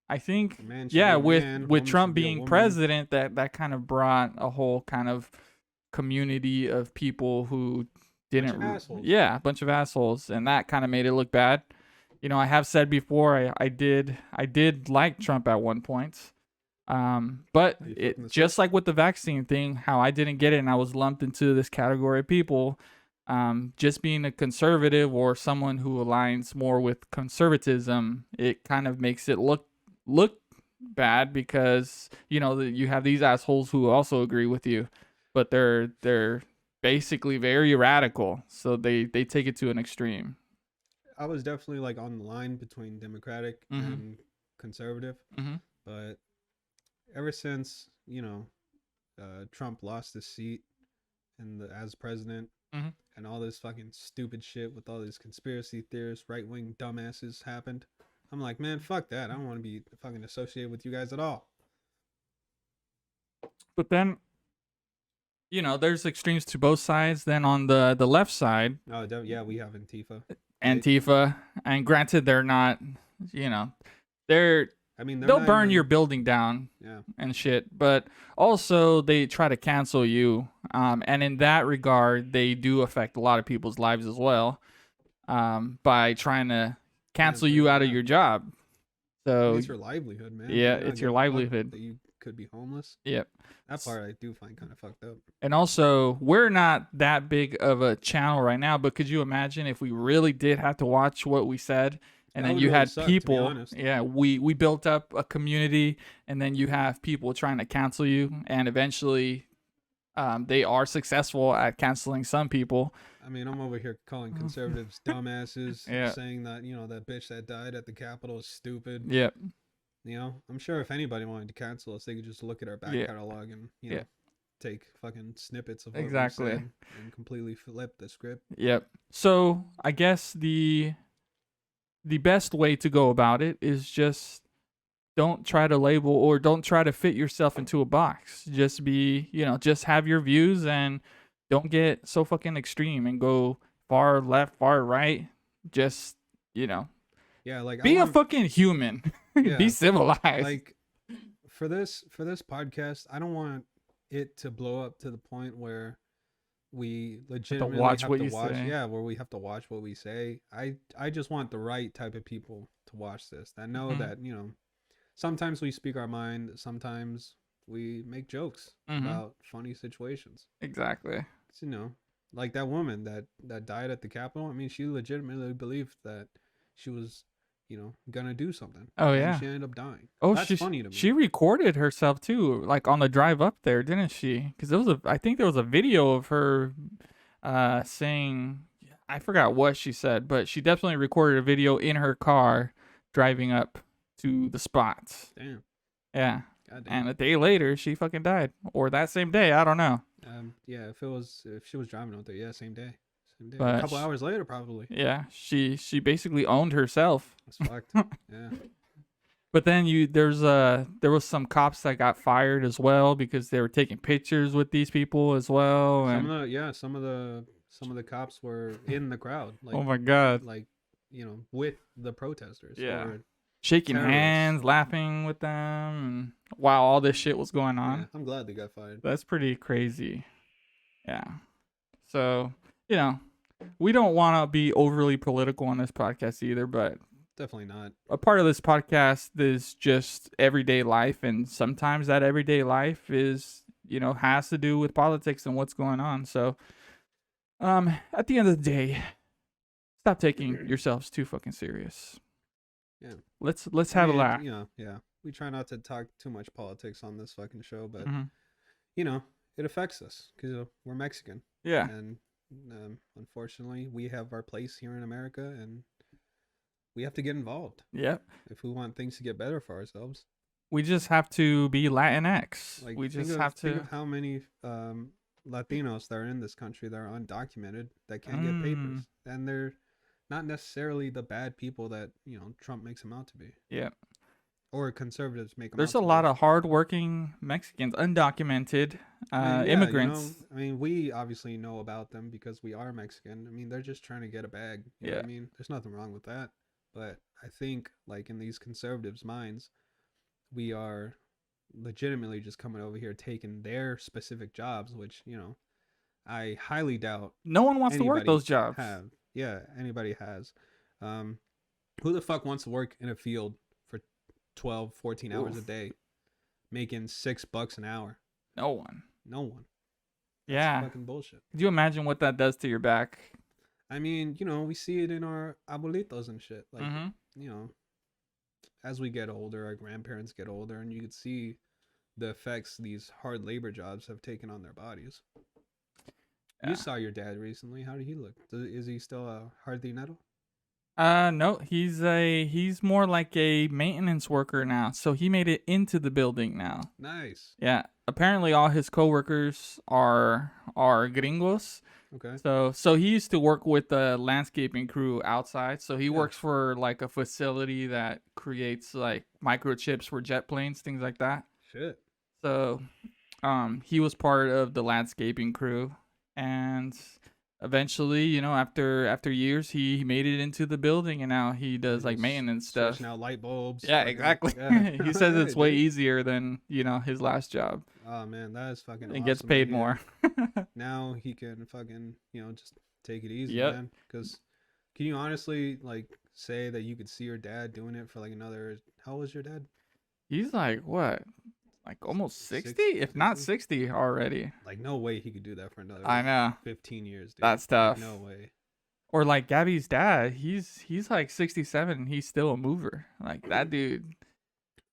A: I think
B: A man should be
A: yeah,
B: a
A: with
B: man,
A: with
B: woman should
A: Trump
B: be a
A: being
B: woman.
A: president, that kind of brought a whole kind of community of people who
B: Bunch of
A: didn't
B: assholes.
A: yeah, a bunch of assholes, and that kind of made it look bad. I have said before I did like Trump at one point. But
B: Are you fucking
A: it
B: the
A: just
B: switch?
A: like with the vaccine thing, how I didn't get it and I was lumped into this category of people. Just being a conservative or someone who aligns more with conservatism, it kind of makes it look bad because you have these assholes who also agree with you, but they're basically very radical, so they take it to an extreme.
B: I was definitely like on the line between Democratic
A: Mm-hmm.
B: and conservative,
A: Mm-hmm.
B: but ever since Trump lost his seat as president,
A: Mm-hmm.
B: and all this fucking stupid shit with all these conspiracy theorists, right wing dumbasses happened, I'm like, man, fuck that. I don't want to be fucking associated with you guys at all.
A: But then there's extremes to both sides. Then on the left side,
B: Oh, yeah, we have Antifa.
A: Antifa, and granted they're not, they're
B: I mean,
A: they'll burn your building down
B: Yeah.
A: and shit, but also they try to cancel you, and in that regard they do affect a lot of people's lives as well, by trying to cancel you out of your job. So
B: It's your livelihood, man.
A: yeah,
B: You don't
A: it's your
B: give a fuck
A: livelihood.
B: that you could be homeless.
A: Yep.
B: That part I do find kind of fucked up.
A: And also, we're not that big of a channel right now, but could you imagine if we really did have to watch what we said? And
B: That
A: then
B: would
A: you
B: really
A: had
B: suck, to be
A: people,
B: honest.
A: yeah, we built up a community, and then you have people trying to cancel you, and eventually, they are successful at canceling some people.
B: I mean, I'm over here calling conservatives dumbasses,
A: Yeah.
B: saying that that bitch that died at the Capitol is stupid.
A: Yep.
B: I'm sure if anybody wanted to cancel us, they could just look at our back
A: Yeah.
B: catalog and
A: Yeah.
B: take fucking snippets of what
A: Exactly.
B: we said and completely flip the script.
A: Yep. So I guess the best way to go about it is just don't try to label or don't try to fit yourself into a box. Just be, just have your views and don't get so fucking extreme and go far left, far right. Just,
B: Yeah, like
A: be a fucking human.
B: Yeah,
A: be civilized.
B: like for this podcast, I don't want it to blow up to the point where we legitimately
A: watch
B: have
A: what
B: to
A: you
B: watch.
A: say.
B: Yeah, where we have to watch what we say. I just want the right type of people to watch this that know
A: Mhm.
B: that sometimes we speak our mind, sometimes we make jokes
A: Mhm.
B: about funny situations.
A: Exactly.
B: Like that woman that died at the Capitol. I mean, she legitimately believed that she was gonna do something.
A: Oh,
B: and
A: yeah.
B: she ended up dying.
A: Oh,
B: That's funny to me.
A: she recorded herself too, like on the drive up there, didn't she? Because I think there was a video of her, saying, I forgot what she said, but she definitely recorded a video in her car driving up to the spot.
B: Damn.
A: Yeah,
B: God damn.
A: and a day later she fucking died, or that same day, I don't know.
B: Yeah, if she was driving out there, yeah, same day.
A: But
B: a couple hours later, probably.
A: Yeah, she basically owned herself.
B: That's fucked. Yeah.
A: But then there was some cops that got fired as well because they were taking pictures with these people as well. And
B: Some of the cops were in the crowd. Like,
A: oh my god,
B: like with the protesters.
A: Yeah.
B: or
A: shaking
B: terrorists.
A: hands, laughing with them, and while all this shit was going on.
B: Yeah, I'm glad they got fired.
A: That's pretty crazy. Yeah. So, we don't want to be overly political on this podcast either, but
B: Definitely not.
A: a part of this podcast is just everyday life, and sometimes that everyday life is, has to do with politics and what's going on. So At the end of the day, stop taking yourselves too fucking serious.
B: Yeah.
A: Let's have a laugh.
B: You know, yeah. We try not to talk too much politics on this fucking show, but
A: Mm-hmm.
B: you know, it affects us because we're Mexican,
A: Yeah.
B: and unfortunately, we have our place here in America, and we have to get involved
A: Yep.
B: if we want things to get better for ourselves.
A: We just have to be Latinx.
B: Like
A: We
B: think
A: just
B: of
A: have
B: think
A: to.
B: of how many Latinos that are in this country that are undocumented that can't get papers, and they're not necessarily the bad people that Trump makes them out to be.
A: Yeah.
B: Or conservatives make them.
A: There's
B: out
A: a
B: to
A: lot
B: be.
A: of hardworking Mexicans, undocumented immigrants.
B: I mean, we obviously know about them because we are Mexican. I mean, they're just trying to get a bag. You know what I mean? There's nothing wrong with that. But I think, like, in these conservatives' minds, we are legitimately just coming over here taking their specific jobs, which, I highly doubt
A: No one wants to work those jobs.
B: Anybody has. Who the fuck wants to work in a field for 12, 14 hours a day, making $6 an hour?
A: No one.
B: That's fucking bullshit.
A: Could you imagine what that does to your back?
B: I mean, we see it in our abuelitos and shit. Like, as we get older, our grandparents get older, and you could see the effects these hard labor jobs have taken on their bodies. You saw your dad recently. How did he look? Is he still a hard dinero?
A: No, he's more like a maintenance worker now. So he made it into the building now.
B: Nice.
A: Yeah. Apparently all his coworkers are gringos.
B: Okay.
A: So he used to work with the landscaping crew outside. So he works for like a facility that creates like microchips for jet planes, things like that.
B: Shit.
A: So he was part of the landscaping crew, and eventually, after years, he made it into the building, and now he does like maintenance stuff.
B: Switching out light bulbs.
A: Yeah, exactly. He says it's way easier than his last job.
B: Oh man, that is fucking.
A: And gets paid more.
B: Now he can fucking just take it easy, man. Because can you honestly like say that you could see your dad doing it for like another? How old is your dad?
A: He's like what? Like almost 60, if not 60 already.
B: Like no way he could do that for another.
A: I know.
B: 15 years. Dude.
A: That's tough.
B: No way.
A: Or like Gabby's dad, he's like 67 and he's still a mover. Like that dude.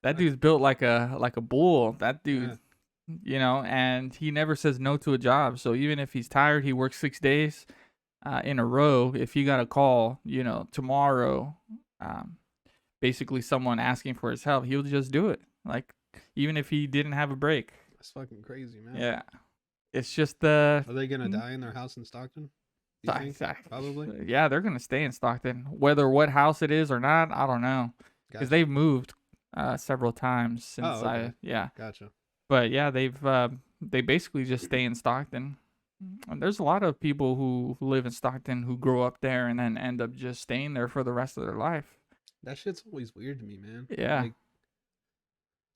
A: That dude's built like a bull. That dude, and he never says no to a job. So even if he's tired, he works 6 days in a row. If you got a call, tomorrow, basically someone asking for his help, he'll just do it. Like even if he didn't have a break.
B: That's fucking crazy, man.
A: Yeah. It's just Are
B: they gonna die in their house in Stockton? Probably.
A: Yeah, they're gonna stay in Stockton. Whether what house it is or not, I don't know. Because they've moved several times since
B: Gotcha.
A: But yeah, they basically just stay in Stockton. And there's a lot of people who live in Stockton who grow up there and then end up just staying there for the rest of their life.
B: That shit's always weird to me, man.
A: Yeah.
B: Like,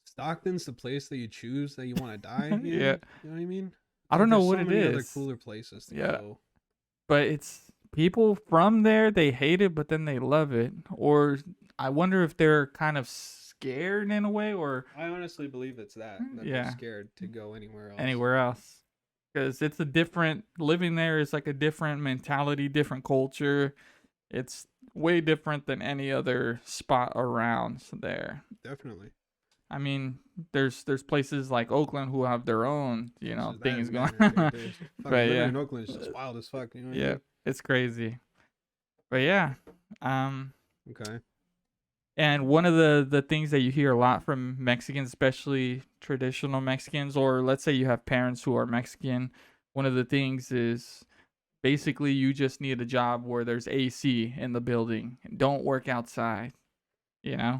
B: Stockton's the place that you choose that you want to die in.
A: Yeah.
B: You know what I mean?
A: I don't know
B: There's
A: what
B: so
A: it
B: many
A: is.
B: Other cooler places to go.
A: But it's people from there, they hate it, but then they love it. Or I wonder if they're kind of scared in a way, or
B: I honestly believe it's that they're scared to go anywhere else.
A: Because it's a different, living there is like a different mentality, different culture. It's way different than any other spot around there.
B: Definitely.
A: I mean, there's places like Oakland who have their own, things going on.
B: But yeah, in Oakland is just wild as fuck. You know what I mean?
A: It's crazy. But yeah,
B: okay.
A: And one of the things that you hear a lot from Mexicans, especially traditional Mexicans, or let's say you have parents who are Mexican, one of the things is basically you just need a job where there's AC in the building. Don't work outside, Yeah.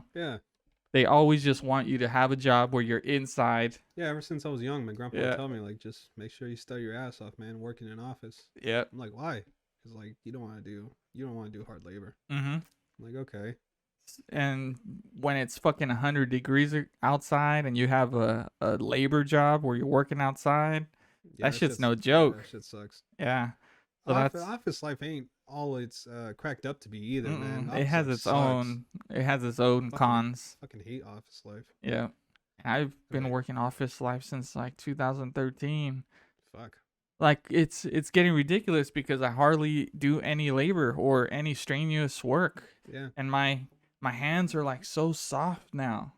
A: They always just want you to have a job where you're inside.
B: Yeah, ever since I was young, my grandpa would tell me, like, just make sure you study your ass off, man, working in an office.
A: Yeah.
B: I'm like, why? Because, like, you don't want to do hard labor.
A: Mm-hmm.
B: I'm like, okay.
A: And when it's fucking 100 degrees outside and you have a labor job where you're working outside, that shit's no joke.
B: That shit sucks.
A: Yeah. So
B: office life ain't all it's cracked up to be either, man.
A: It has its own. It has its own cons.
B: Fucking hate office life.
A: Yeah, I've been working office life since like 2013.
B: Fuck.
A: like it's getting ridiculous because I hardly do any labor or any strenuous work,
B: Yeah.
A: and my hands are like so soft now.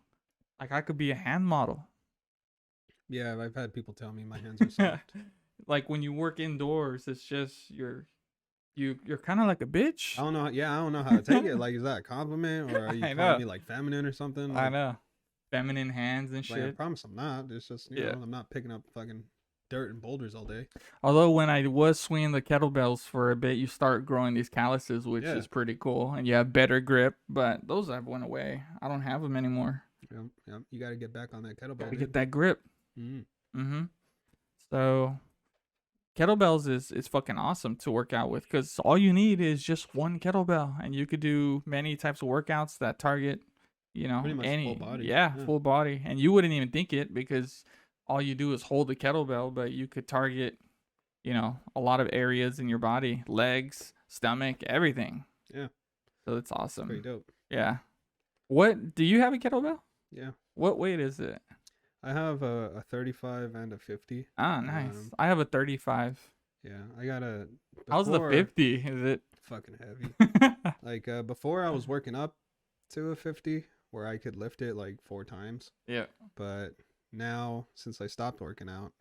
A: Like I could be a hand model.
B: Yeah, I've had people tell me my hands are soft.
A: Like when you work indoors, it's just you're kind of like a bitch.
B: I don't know. Yeah, I don't know how to take it. Like, is that a compliment, or are you
A: I
B: calling
A: know.
B: me like feminine or something?
A: I
B: Like,
A: know. Feminine hands and
B: like I
A: shit.
B: promise I'm not. It's just
A: Yeah.
B: I'm not picking up fucking dirt and boulders all day.
A: Although when I was swinging the kettlebells for a bit, you start growing these calluses, which
B: Yeah.
A: is pretty cool, and you have better grip. But those have went away. I don't have them anymore.
B: Yep. Yep. You got to get back on that kettlebell,
A: Gotta
B: dude.
A: get that grip.
B: Mm.
A: Mm-hmm. So kettlebells is fucking awesome to work out with because all you need is just one kettlebell, and you could do many types of workouts that target,
B: Pretty much
A: any
B: full body.
A: yeah,
B: Yeah.
A: full body, and you wouldn't even think it because all you do is hold the kettlebell, but you could target, a lot of areas in your body, legs, stomach, everything.
B: Yeah.
A: So it's
B: It's pretty
A: awesome.
B: dope.
A: Yeah. What do you have a kettlebell?
B: Yeah.
A: What weight is it?
B: I have a 35 and a 50.
A: Ah, nice. I have a 35.
B: Yeah, I got a.
A: How's the
B: Before,
A: 50? Is it?
B: fucking heavy. Like before, I was working up to a 50 where I could lift it like 4 times.
A: Yeah.
B: But now, since I stopped working out,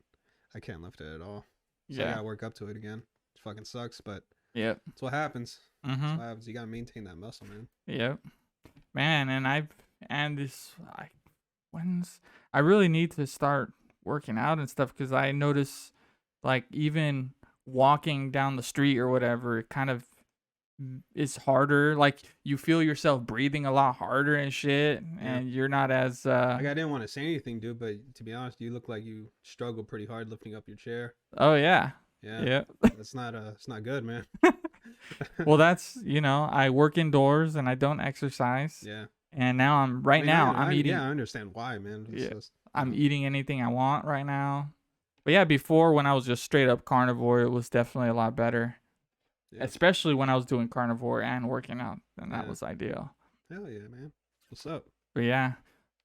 B: I can't lift it at all. So I
A: Yeah.
B: gotta work up to it again. It fucking sucks, but
A: Yep.
B: that's what happens. That's
A: Mhm.
B: what happens. You gotta maintain that muscle, man.
A: Yep. Man, and this I really need to start working out and stuff because I notice like even walking down the street or whatever, it kind of is harder. Like you feel yourself breathing a lot harder and shit,
B: Yeah.
A: and you're not as
B: Like I didn't want to say anything, dude, but to be honest, you look like you struggle pretty hard lifting up your chair.
A: Oh yeah.
B: Yeah.
A: Yeah.
B: It's not good, man.
A: Well, that's, I work indoors and I don't exercise.
B: Yeah.
A: And now I'm
B: I mean,
A: I'm eating.
B: Yeah, I understand why, man. It's
A: Yeah.
B: just,
A: I'm eating anything I want right now. But yeah, before when I was just straight up carnivore, it was definitely a lot better.
B: yeah.
A: Especially when I was doing carnivore and working out, and that
B: Yeah.
A: was ideal.
B: Hell yeah, man. What's up?
A: But yeah.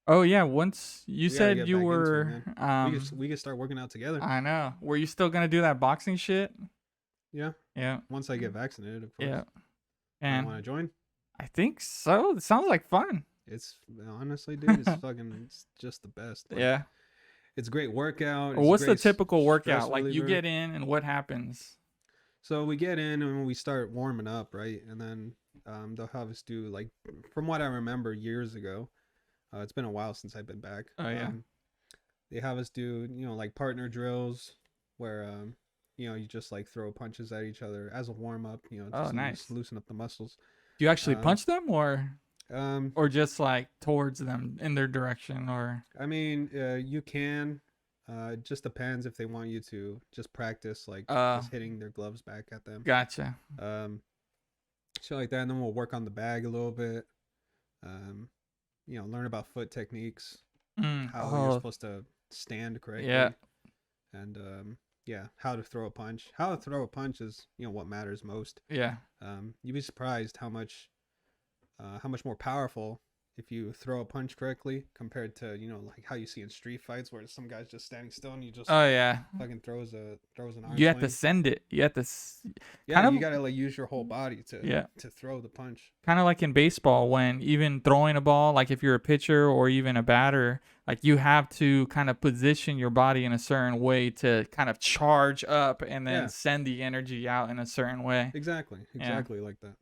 A: Oh yeah, once you
B: We gotta
A: said
B: get
A: you
B: back into it,
A: were
B: man. We could start working out together.
A: I know. Were you still gonna do that boxing shit?
B: Yeah.
A: Yeah.
B: Once I get vaccinated, of course.
A: Yeah.
B: I
A: And
B: want to join.
A: I think so. It sounds like fun.
B: It's honestly, dude, it's just the best. Like,
A: Yeah.
B: it's a great workout.
A: Or
B: It's a
A: what's the
B: great
A: typical
B: stress
A: workout? Like you
B: reliever.
A: get in and what happens?
B: So we get in and we start warming up, right? And then they'll have us do like, from what I remember years ago, it's been a while since I've been back.
A: Oh yeah.
B: They have us do, like partner drills where, you just like throw punches at each other as a warm up,
A: Oh,
B: just
A: nice.
B: loosen up the muscles.
A: Do you actually
B: Um,
A: punch them
B: Um,
A: or just like towards them in their direction or
B: I mean, you can. It just depends if they want you to just practice, like just hitting their gloves back at them.
A: gotcha.
B: Shit like that. And then we'll work on the bag a little bit. Um, learn about foot techniques, how you're supposed to stand correctly.
A: Yeah.
B: And yeah, how to throw a punch. How to throw a punch is what matters most.
A: Yeah.
B: You'd be surprised how much more powerful if you throw a punch correctly compared to like how you see in street fights where some guy's just standing still and you just
A: Oh yeah.
B: fucking throws an arm
A: You have to
B: swing.
A: send it. You have to
B: Yeah,
A: kind of-
B: you gotta like use your whole body to throw the punch.
A: kind of like in baseball when even throwing a ball, like if you're a pitcher or even a batter, like you have to kind of position your body in a certain way to kind of charge up and then
B: Yeah.
A: send the energy out in a certain way.
B: Exactly like that.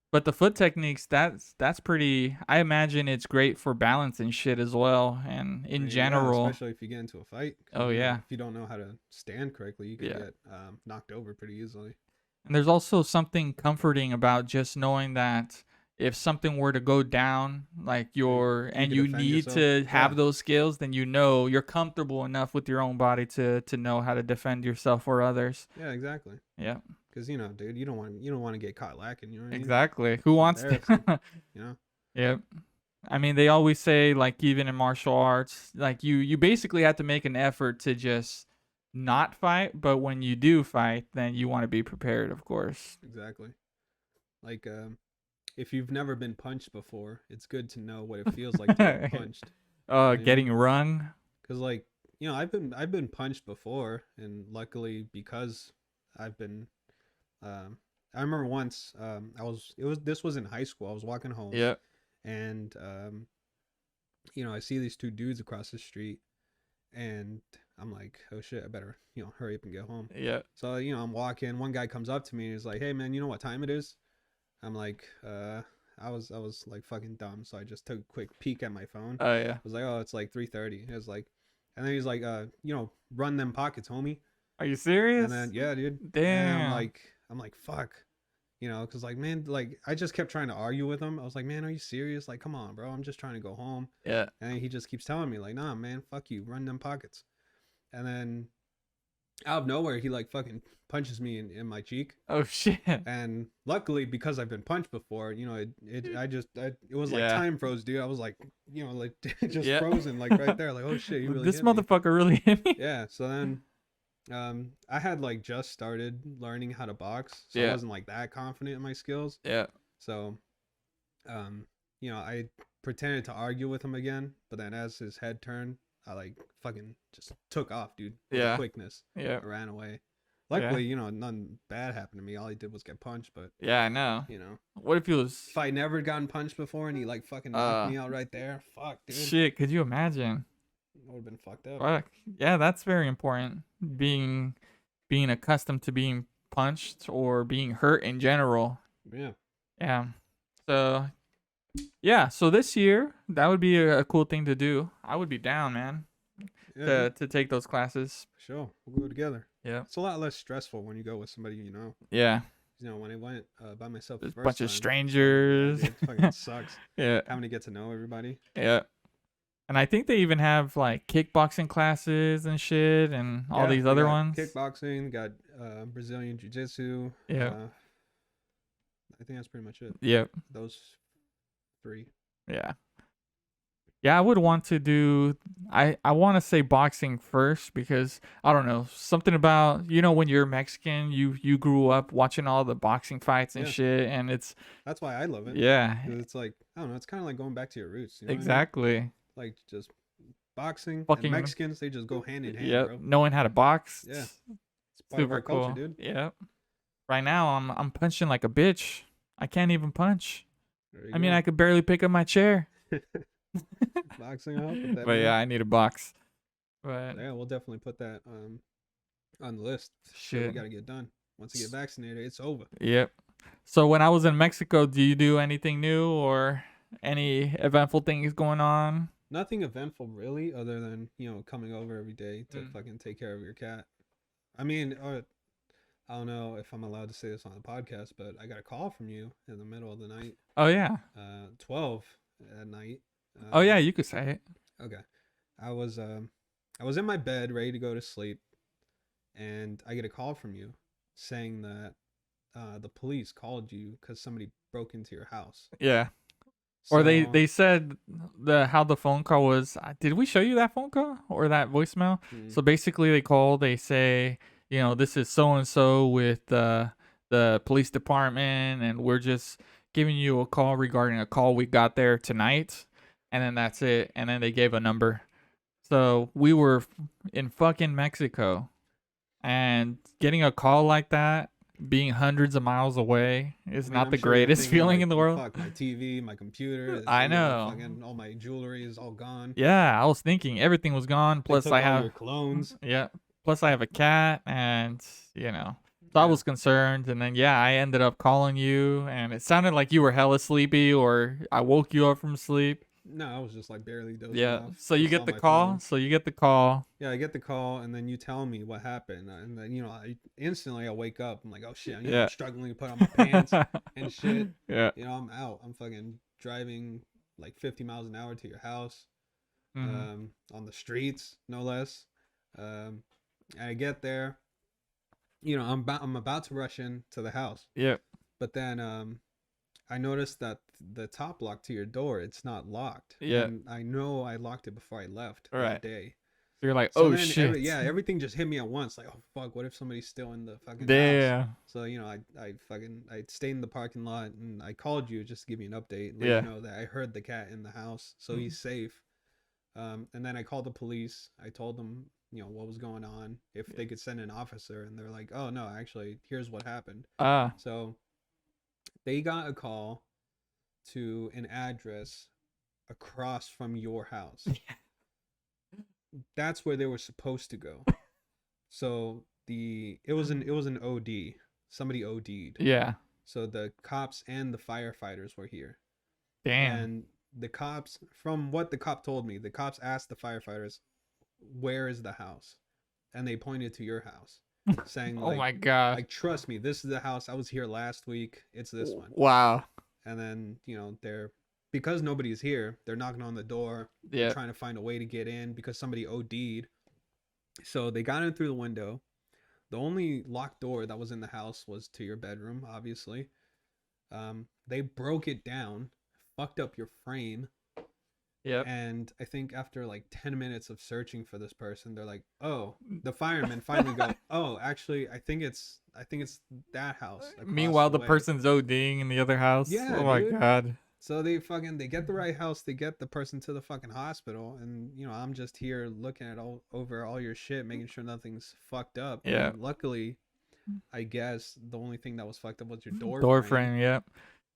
A: But the foot techniques, that's pretty. I imagine it's great for balance and shit as well, and in
B: I mean, yeah,
A: general.
B: especially if you get into a fight. 'Cause,
A: Oh, yeah.
B: if you don't know how to stand correctly, you could
A: Yeah.
B: get knocked over pretty easily.
A: And there's also something comforting about just knowing that if something were to go down, like and
B: can
A: you
B: defend
A: need
B: yourself.
A: to have
B: Yeah.
A: those skills, then you're comfortable enough with your own body to know how to defend yourself or others.
B: Yeah, exactly.
A: Yeah,
B: Because dude, you don't want to get caught lacking. You know what I mean?
A: exactly. Who wants
B: Embarrassing.
A: to?
B: You know?
A: Yep. I mean, they always say like even in martial arts, like you basically have to make an effort to just not fight, but when you do fight, then you want to be prepared, of course.
B: Exactly. Like if you've never been punched before, it's good to know what it feels like to get punched.
A: Getting rung.
B: Because like you know, I've been punched before, and luckily because I've been, um, I remember once, this was in high school. I was walking home,
A: Yeah.
B: and you know, I see these two dudes across the street, and I'm like, oh shit, I better, you know, hurry up and get home.
A: Yeah.
B: So, you know, I'm walking. One guy comes up to me and he's like, hey man, you know what time it is? I'm like, I was like fucking dumb, so I just took a quick peek at my phone.
A: Oh yeah.
B: I was like, oh, it's like 3:30. It was like, and then he's like, you know, run them pockets, homie.
A: Are you
B: And
A: serious?
B: then yeah, dude. And
A: Damn.
B: I'm like, fuck, you know, because like, man, like I just kept trying to argue with him. I was like, man, are you serious? Like, come on, bro. I'm just trying to go home.
A: Yeah.
B: And he just keeps telling me like, nah, man, fuck you, run them pockets. And then out of nowhere, he like fucking punches me in my cheek.
A: Oh shit.
B: And luckily, because I've been punched before, you know, it was like
A: Yeah.
B: time froze, dude. I was like, you know, like just
A: Yeah.
B: frozen, like right there, like oh shit, you really
A: This
B: hit me.
A: motherfucker really hit me.
B: Yeah. So then, I had like just started learning how to box, so I
A: Yeah.
B: wasn't like that confident in my skills.
A: Yeah.
B: So, um, you know, I pretended to argue with him again, but then as his head turned, I like fucking just took off, dude, with
A: Yeah.
B: quickness.
A: Yeah.
B: I ran away.
A: Yeah.
B: Luckily, you know, nothing bad happened to me. All he did was get punched, but
A: Yeah, I know.
B: you know,
A: What if he was
B: if I never gotten punched before and he like fucking knocked me out right there, fuck, dude,
A: shit, could you imagine?
B: I would have been fucked up.
A: Fuck. Yeah, that's very important. Being accustomed to being punched or being hurt in general.
B: Yeah.
A: Yeah. So yeah, so this year that would be a cool thing to do. I would be down, man,
B: Yeah,
A: to take those classes.
B: sure. We'll go together.
A: Yeah.
B: It's a lot less stressful when you go with somebody you know.
A: Yeah.
B: You know, when I went by myself the
A: There's a
B: first
A: bunch of
B: time,
A: strangers.
B: it fucking sucks
A: Yeah.
B: having to get to know everybody.
A: Yeah. And I think they even have like kickboxing classes and shit and all
B: Yeah,
A: these
B: they
A: other
B: got
A: ones.
B: kickboxing, got Brazilian jiu-jitsu.
A: Yeah.
B: I think that's pretty much it.
A: Yep.
B: Those three.
A: Yeah. Yeah, I would want to do I want to say boxing first because I don't know, something about when you're Mexican, you grew up watching all the boxing fights and
B: Yeah.
A: shit and it's
B: That's why I love it.
A: yeah,
B: 'Cause it's like, I don't know, it's kind of like going back to your roots. You know what I mean?
A: exactly.
B: Like just boxing
A: Fucking
B: and Mexicans, they just go hand in hand,
A: yep,
B: bro.
A: knowing how to box.
B: Yeah. It's part of
A: Super
B: our
A: cool.
B: culture, dude.
A: Yep. Right now I'm punching like a bitch. I can't even punch.
B: There you
A: I mean,
B: go.
A: I could barely pick up my chair.
B: Boxing, I'll help with that.
A: But
B: man.
A: yeah, I need a box. But
B: Yeah, we'll definitely put that on the list. Shit,
A: shit.
B: we gotta get done. Once you get vaccinated, it's over.
A: Yep. So when I was in Mexico, do you do anything new or any eventful things going on?
B: Nothing eventful really, other than coming over every day to
A: Mm.
B: fucking take care of your cat. I mean, I don't know if I'm allowed to say this on the podcast, but I got a call from you in the middle of the night,
A: Oh yeah.
B: 12 at night.
A: Oh yeah, you could say it.
B: Okay. I was in my bed ready to go to sleep, and I get a call from you saying that the police called you because somebody broke into your house.
A: Yeah. Or
B: So,
A: they said how the phone call was. Did we show you that phone call or that voicemail?
B: mm,
A: So basically, they call. They say, this is so and so with the police department, and we're just giving you a call regarding a call we got there tonight, and then that's it. And then they gave a number. So we were in fucking Mexico, and getting a call like that, being hundreds of miles away, is
B: I mean,
A: not
B: I'm
A: the
B: sure you're
A: greatest
B: thinking,
A: feeling
B: like,
A: in the
B: "Oh,
A: world.
B: fuck, my TV, my computer.
A: I know.
B: Fucking all my jewelry is all gone.
A: Yeah, I was thinking everything was gone.
B: They
A: Plus,
B: took
A: I
B: all
A: have
B: your clones.
A: yeah. Plus, I have a cat, and so I
B: Yeah.
A: was concerned. And then I ended up calling you, and it sounded like you were hella sleepy, or I woke you up from sleep.
B: No, I was just like barely dozing
A: Yeah.
B: off.
A: So you
B: just
A: get
B: on
A: the
B: my
A: call.
B: phone.
A: So you get the call.
B: Yeah, I get the call, and then you tell me what happened, and then I instantly wake up. I'm like, oh shit,
A: Yeah.
B: I'm struggling to put on my pants and shit.
A: Yeah.
B: I'm out. I'm fucking driving like 50 miles an hour to your house,
A: Mhm.
B: on the streets, no less. And I get there. I'm about to rush into the house,
A: Yep.
B: but then I noticed that the top lock to your door, it's not locked.
A: Yeah.
B: And I know I locked it before I left
A: Right.
B: that day.
A: So you're like,
B: So
A: oh
B: then
A: shit.
B: everything just hit me at once. Like, oh fuck, what if somebody's still in the fucking house?
A: Damn.
B: So I stayed in the parking lot, and I called you just to give you an update, and let
A: Yeah.
B: you know that I heard the cat in the house, so he's safe. And then I called the police. I told them, what was going on, if they could send an officer, and they're like, "Oh no, actually, here's what happened." So they got a call to an address across from your house. That's where they were supposed to go. So it was an OD. Somebody OD'd.
A: Yeah.
B: So the cops and the firefighters were here.
A: Damn.
B: And the cops, from what the cop told me, the cops asked the firefighters, "Where is the house?" And they pointed to your house, saying,
A: Oh my God.
B: like, "Trust me, this is the house. I was here last week. It's this one."
A: Wow.
B: And then, they're, because nobody's here, they're knocking on the door. They're trying to find a way to get in because somebody OD'd. So they got in through the window. The only locked door that was in the house was to your bedroom, obviously. They broke it down, fucked up your frame.
A: Yep.
B: And I think after like 10 minutes of searching for this person, they're like, "Oh," the firemen finally go, "Oh, actually, I think it's that house."
A: Meanwhile, the person's ODing in the other house.
B: Yeah,
A: Oh my
B: dude.
A: God.
B: So they get the right house, they get the person to the fucking hospital, and I'm just here looking at over all your shit, making sure nothing's fucked up.
A: Yeah.
B: And luckily, I guess the only thing that was fucked up was your
A: Door frame. Yep.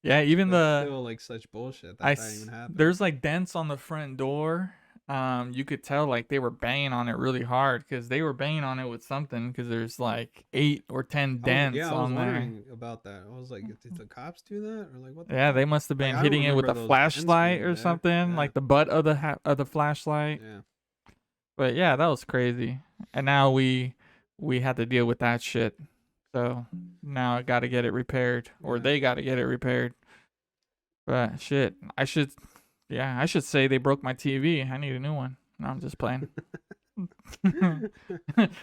A: Yeah. Even
B: That's still like such bullshit that even happened.
A: There's like dents on the front door. You could tell like they were banging on it really hard because they were banging on it with something, because there's like 8 or 10 dents
B: I was
A: on there.
B: wondering about that. I was like, did the cops do that, or like what?
A: Yeah, they must have been hitting it with a flashlight or something, like the butt of the flashlight.
B: Yeah.
A: But yeah, that was crazy. And now we had to deal with that shit. So now I got to get it repaired, or they got to get it repaired. But shit, I should say they broke my TV. I need a new one. No, I'm just playing.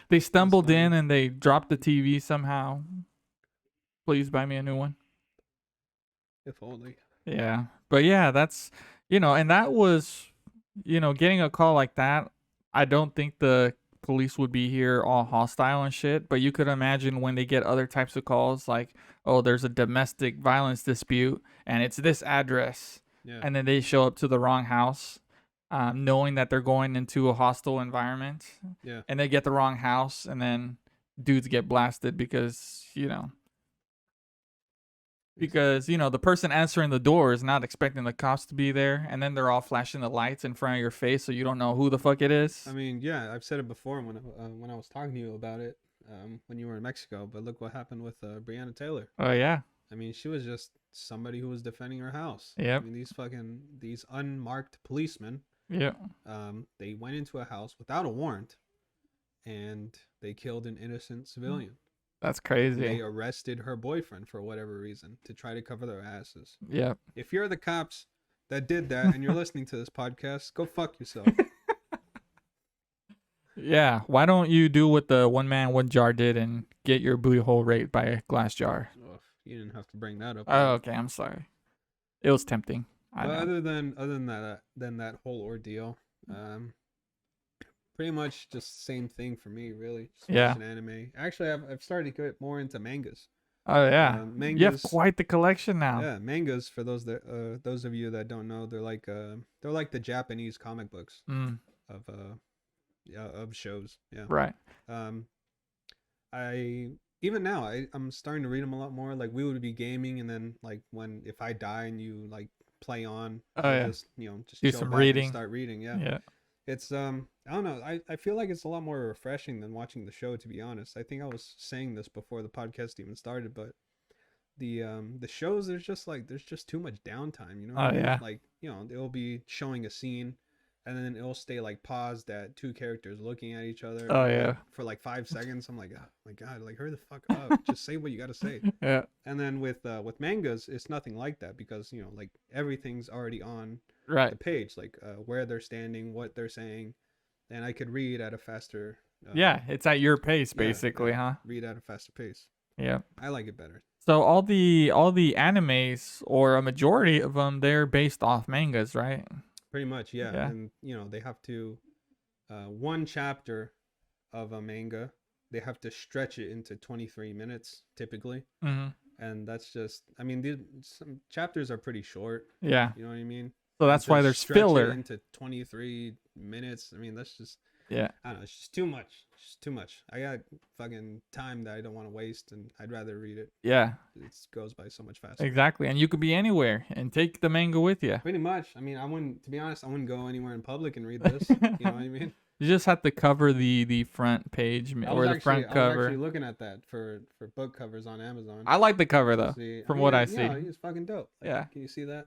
A: They stumbled in and they dropped the TV somehow. Please buy me a new one.
B: If only.
A: Yeah. But yeah, that's, and that was, getting a call like that. I don't think the police would be here all hostile and shit, but you could imagine when they get other types of calls, like, "Oh, there's a domestic violence dispute and it's this address."
B: Yeah.
A: And then they show up to the wrong house, knowing that they're going into a hostile environment.
B: Yeah.
A: And they get the wrong house, and then dudes get blasted because, the person answering the door is not expecting the cops to be there, and then they're all flashing the lights in front of your face, so you don't know who the fuck it is.
B: I mean, yeah, I've said it before when I was talking to you about it, when you were in Mexico, but look what happened with Breonna Taylor.
A: Oh yeah.
B: I mean, she was just somebody who was defending her house.
A: Yep.
B: I mean, these unmarked policemen.
A: Yeah.
B: They went into a house without a warrant, and they killed an innocent civilian.
A: That's crazy.
B: They arrested her boyfriend for whatever reason to try to cover their asses.
A: Yeah.
B: If you're the cops that did that and you're listening to this podcast, go fuck yourself.
A: Yeah. Why don't you do what the one man, one jar did and get your booty hole raped by a glass jar?
B: Oh, you didn't have to bring that up.
A: Oh, okay. I'm sorry. It was tempting.
B: But other than that whole ordeal, pretty much just the same thing for me, really. Just watching anime. Actually, I've started to get more into mangas.
A: Oh yeah, mangas, you have quite the collection now.
B: Yeah, mangas, for those of you that don't know, they're like the Japanese comic books of shows. Yeah.
A: Right.
B: I'm starting to read them a lot more. Like, we would be gaming, and then like if I die and you like play on, just
A: do some reading,
B: start reading. Yeah. It's I don't know. I feel like it's a lot more refreshing than watching the show, to be honest. I think I was saying this before the podcast even started, but the shows, there's just too much downtime, Like, it'll be showing a scene, and then it'll stay like paused at two characters looking at each other.
A: Oh yeah.
B: For like 5 seconds. I'm like, oh my God, like, hurry the fuck up. Just say what you gotta say.
A: Yeah.
B: And then with mangas, it's nothing like that, because like everything's already on
A: the
B: page, like where they're standing, what they're saying, and I could read at a faster.
A: It's at your pace, basically, huh?
B: Read at a faster pace.
A: Yeah.
B: I like it better.
A: So all the animes, or a majority of them, they're based off mangas, right?
B: Pretty much, yeah. And they have to, one chapter of a manga, they have to stretch it into 23 minutes typically.
A: Mm-hmm.
B: And that's just, I mean, some chapters are pretty short.
A: Yeah.
B: You know what I mean?
A: So that's why there's filler
B: into 23 minutes. I mean, that's just,
A: Yeah.
B: I don't know. It's just too much. It's just too much. I got fucking time that I don't want to waste, and I'd rather read it.
A: Yeah.
B: It goes by so much faster.
A: Exactly. And you could be anywhere and take the manga with you.
B: Pretty much. I mean, I wouldn't, to be honest, I wouldn't go anywhere in public and read this. You know what I mean?
A: You just have to cover the front page or the front
B: I was
A: cover.
B: actually looking at that for book covers on Amazon.
A: I like the cover though, from what I see.
B: Yeah, it's fucking dope. Like,
A: Yeah.
B: Can you see that?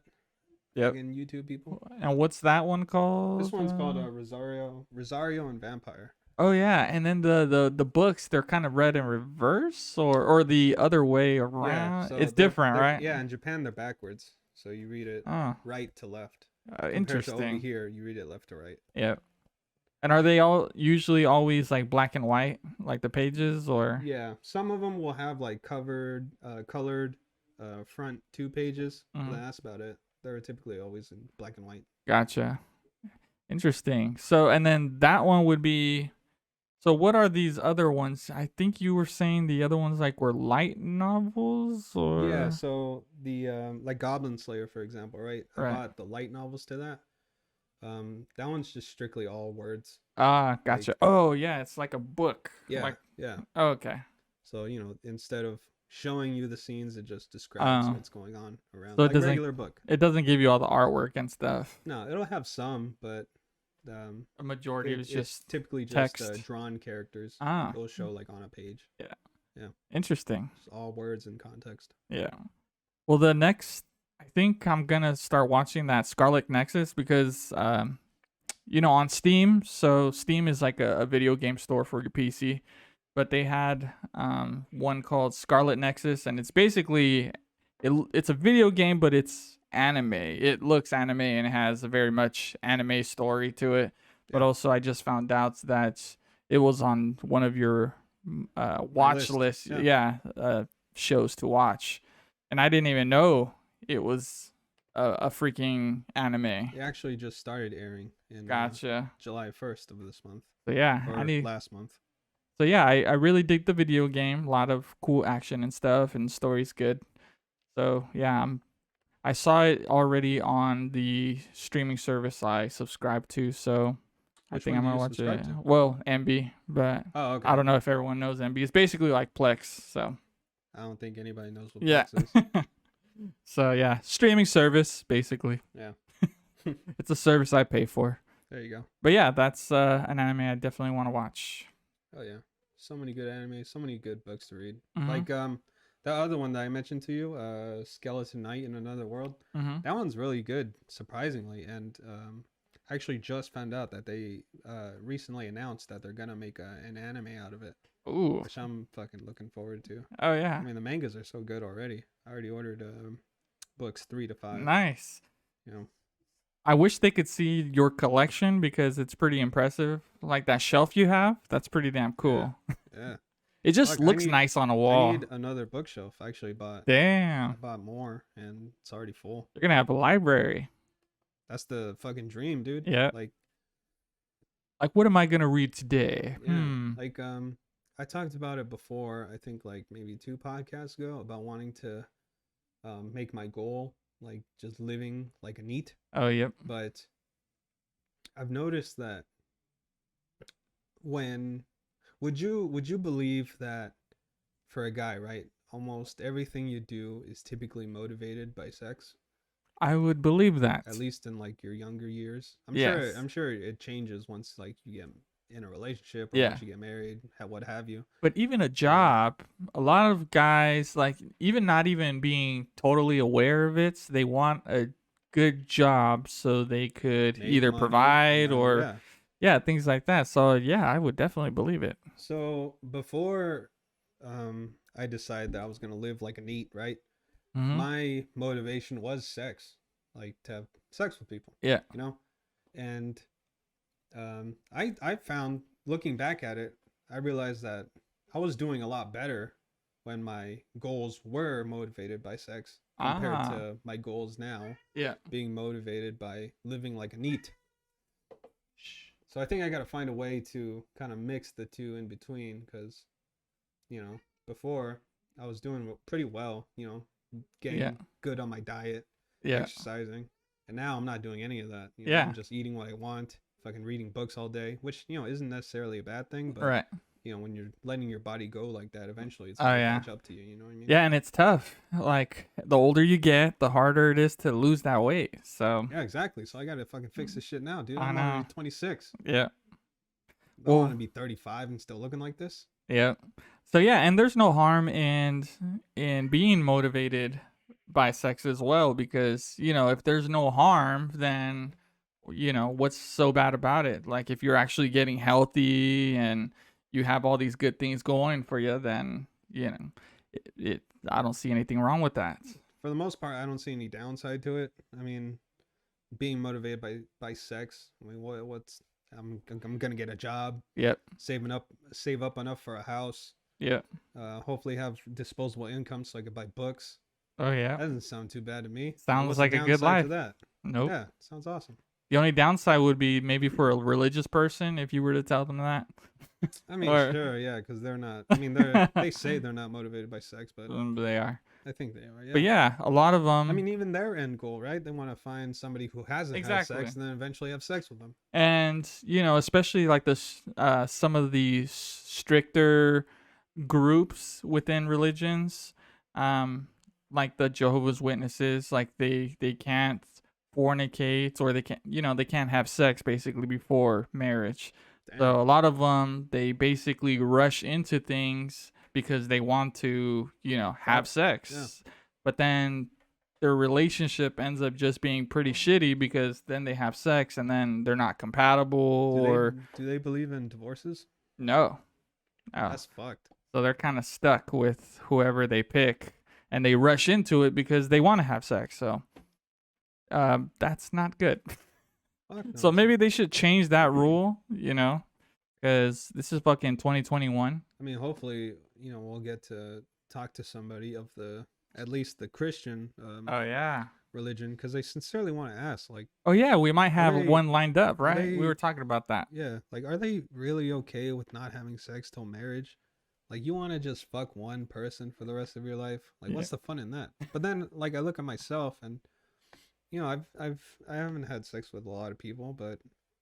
A: Yep.
B: Fucking YouTube people.
A: And what's that one called?
B: This one's called Rosario and Vampire.
A: Oh yeah, and then the books, they're kind of read in reverse or the other way around.
B: Yeah, so
A: it's different,
B: they're,
A: right?
B: Yeah, in Japan they're backwards, so you read it right to left.
A: Interesting.
B: To over here, you read it left to right.
A: Yeah. And are they all usually always like black and white, like the pages, or?
B: Yeah, some of them will have like colored front 2 pages. But that's about it. They're typically always in black and white.
A: Gotcha. Interesting. So, and then that one would be. So, what are these other ones? I think you were saying the other ones like were light novels, or?
B: Yeah. So the like Goblin Slayer, for example, right? I
A: Right.
B: bought the light novels to that. That one's just strictly all words.
A: Ah, gotcha. Oh yeah, it's like a book.
B: Yeah.
A: Like,
B: yeah.
A: oh, okay.
B: So, instead of showing you the scenes, it just describes
A: Oh.
B: what's going on around.
A: So it
B: Like a
A: doesn't-
B: regular book.
A: It doesn't give you all the artwork and stuff.
B: No, it'll have some, but
A: A majority is
B: it's
A: just
B: typically just
A: text.
B: drawn characters.
A: Ah.
B: It'll show like on a page.
A: Interesting.
B: It's all words and context.
A: Yeah. Well, the next, I think I'm gonna start watching that Scarlet Nexus because, on Steam. So Steam is like a video game store for your PC, but they had one called Scarlet Nexus, and it's basically it's a video game, but it's anime. It looks anime and it has a very much anime story to it. But
B: Yeah.
A: also, I just found out that it was on one of your watch
B: list.
A: lists.
B: Yeah.
A: Shows to watch, and I didn't even know it was a freaking anime.
B: It actually just started airing in
A: Gotcha.
B: July 1st of this month.
A: So yeah,
B: Or
A: I need.
B: last month.
A: So yeah, I really dig the video game. A lot of cool action and stuff, and story's good. So yeah, I saw it already on the streaming service I subscribe to. So I
B: Which
A: think
B: one
A: I'm
B: do
A: gonna
B: you
A: watch
B: subscribe
A: it.
B: to?
A: Well, MB, but
B: Oh, okay.
A: I don't know if everyone knows MB. It's basically like Plex. So
B: I don't think anybody knows what
A: yeah.
B: Plex is.
A: So yeah, streaming service basically.
B: Yeah.
A: It's a service I pay for.
B: There you go.
A: But yeah, that's an anime I definitely want to watch.
B: Oh yeah. So many good anime, so many good books to read.
A: Mhm.
B: Like that other one that I mentioned to you, Skeleton Knight in Another World.
A: Mm-hmm.
B: That one's really good, surprisingly. And I actually just found out that they recently announced that they're gonna make an anime out of it,
A: Ooh.
B: which I'm fucking looking forward to.
A: Oh yeah.
B: I mean, the mangas are so good already. I already ordered books 3 to 5.
A: Nice.
B: You know.
A: I wish they could see your collection because it's pretty impressive. Like that shelf you have, that's pretty damn cool.
B: Yeah.
A: It just
B: Fuck, I
A: looks
B: need-
A: nice on a
B: I
A: wall.
B: need another bookshelf. I actually I
A: Damn.
B: bought more, and it's already full.
A: You're gonna have a library.
B: That's the fucking dream, dude.
A: Yeah.
B: Like,
A: Like, what am I gonna read today?
B: yeah. Like, I talked about it before. I think like maybe 2 podcasts ago about wanting to make my goal like just living like a NEET.
A: Oh, yep.
B: But I've noticed that would you believe that for a guy, right? Almost everything you do is typically motivated by sex,
A: I would believe that.
B: at least in like your younger years.
A: Yes.
B: I'm sure it changes once like you get in a relationship or
A: Yeah.
B: once you get married, what have you.
A: But even a job, a lot of guys, like, even not even being totally aware of it, they want a good job so they could
B: Make
A: either
B: money,
A: provide or,
B: yeah.
A: yeah, things like that. So, yeah, I would definitely believe it.
B: So before I decided that I was gonna live like a NEET, right?
A: Mhm.
B: My motivation was sex, like to have sex with people,
A: Yeah.
B: you know. And I found, looking back at it, I realized that I was doing a lot better when my goals were motivated by sex compared
A: Ah.
B: to my goals now
A: Yeah.
B: being motivated by living like a NEET. So I think I got to find a way to kind of mix the two in between, because, before I was doing pretty well, getting
A: Yeah.
B: good on my diet,
A: Yeah.
B: exercising, and now I'm not doing any of that.
A: Yeah.
B: I'm just eating what I want, fucking reading books all day, which isn't necessarily a bad thing, but
A: Right.
B: when you're letting your body go like that, eventually it's
A: Oh
B: gonna
A: yeah.
B: catch up to you. You know what I mean?
A: Yeah, and it's tough. Like the older you get, the harder it is to lose that weight. So
B: Yeah, exactly. So I gotta fucking fix this shit now, dude.
A: I
B: I'm already
A: know.
B: 26.
A: Yeah.
B: I don't want
A: Well,
B: to be 35 and still looking like this.
A: yeah. So yeah, and there's no harm in being motivated by sex as well, because if there's no harm, then what's so bad about it? Like if you're actually getting healthy and you have all these good things going for you, then it I don't see anything wrong with that.
B: For the most part, I don't see any downside to it. I mean, being motivated by sex. I mean, what's I'm gonna get a job,
A: Yep.
B: save up enough for a house.
A: Yep.
B: Hopefully have disposable income so I could buy books.
A: Oh yeah.
B: That doesn't sound too bad to me.
A: Sounds
B: What's the
A: like a good
B: downside
A: life.
B: to that?
A: Nope.
B: Yeah, sounds awesome.
A: The only downside would be maybe for a religious person if you were to tell them that.
B: I mean,
A: Or
B: sure, yeah, because they're not. I mean, they say they're not motivated by sex, but
A: they are.
B: I think they are. Yeah.
A: But yeah, a lot of them.
B: I mean, even their end goal, right? They want to find somebody who hasn't had
A: Exactly.
B: sex and then eventually have sex with them.
A: And especially like this, some of the stricter groups within religions, like the Jehovah's Witnesses, like they can't fornicate, or they can't have sex basically before marriage.
B: Damn.
A: So a lot of them, they basically rush into things because they want to have sex.
B: Yeah.
A: But then their relationship ends up just being pretty shitty, because then they have sex and then they're not compatible.
B: Do they believe in divorces?
A: No.
B: That's fucked.
A: So they're kind of stuck with whoever they pick, and they rush into it because they want to have sex. So that's not good.
B: Fuck no.
A: So maybe they should change that rule, because this is fucking 2021.
B: I mean, hopefully, we'll get to talk to somebody of at least the Christian
A: Oh yeah.
B: religion, because they sincerely want to ask, like,
A: Oh yeah, we might have
B: they-
A: one lined up, right?
B: they-
A: We were talking about that.
B: yeah, like, are they really okay with not having sex till marriage? Like, you want to just fuck one person for the rest of your life? Like, what's the fun in that? But then, like, I look at myself, and I haven't had sex with a lot of people, but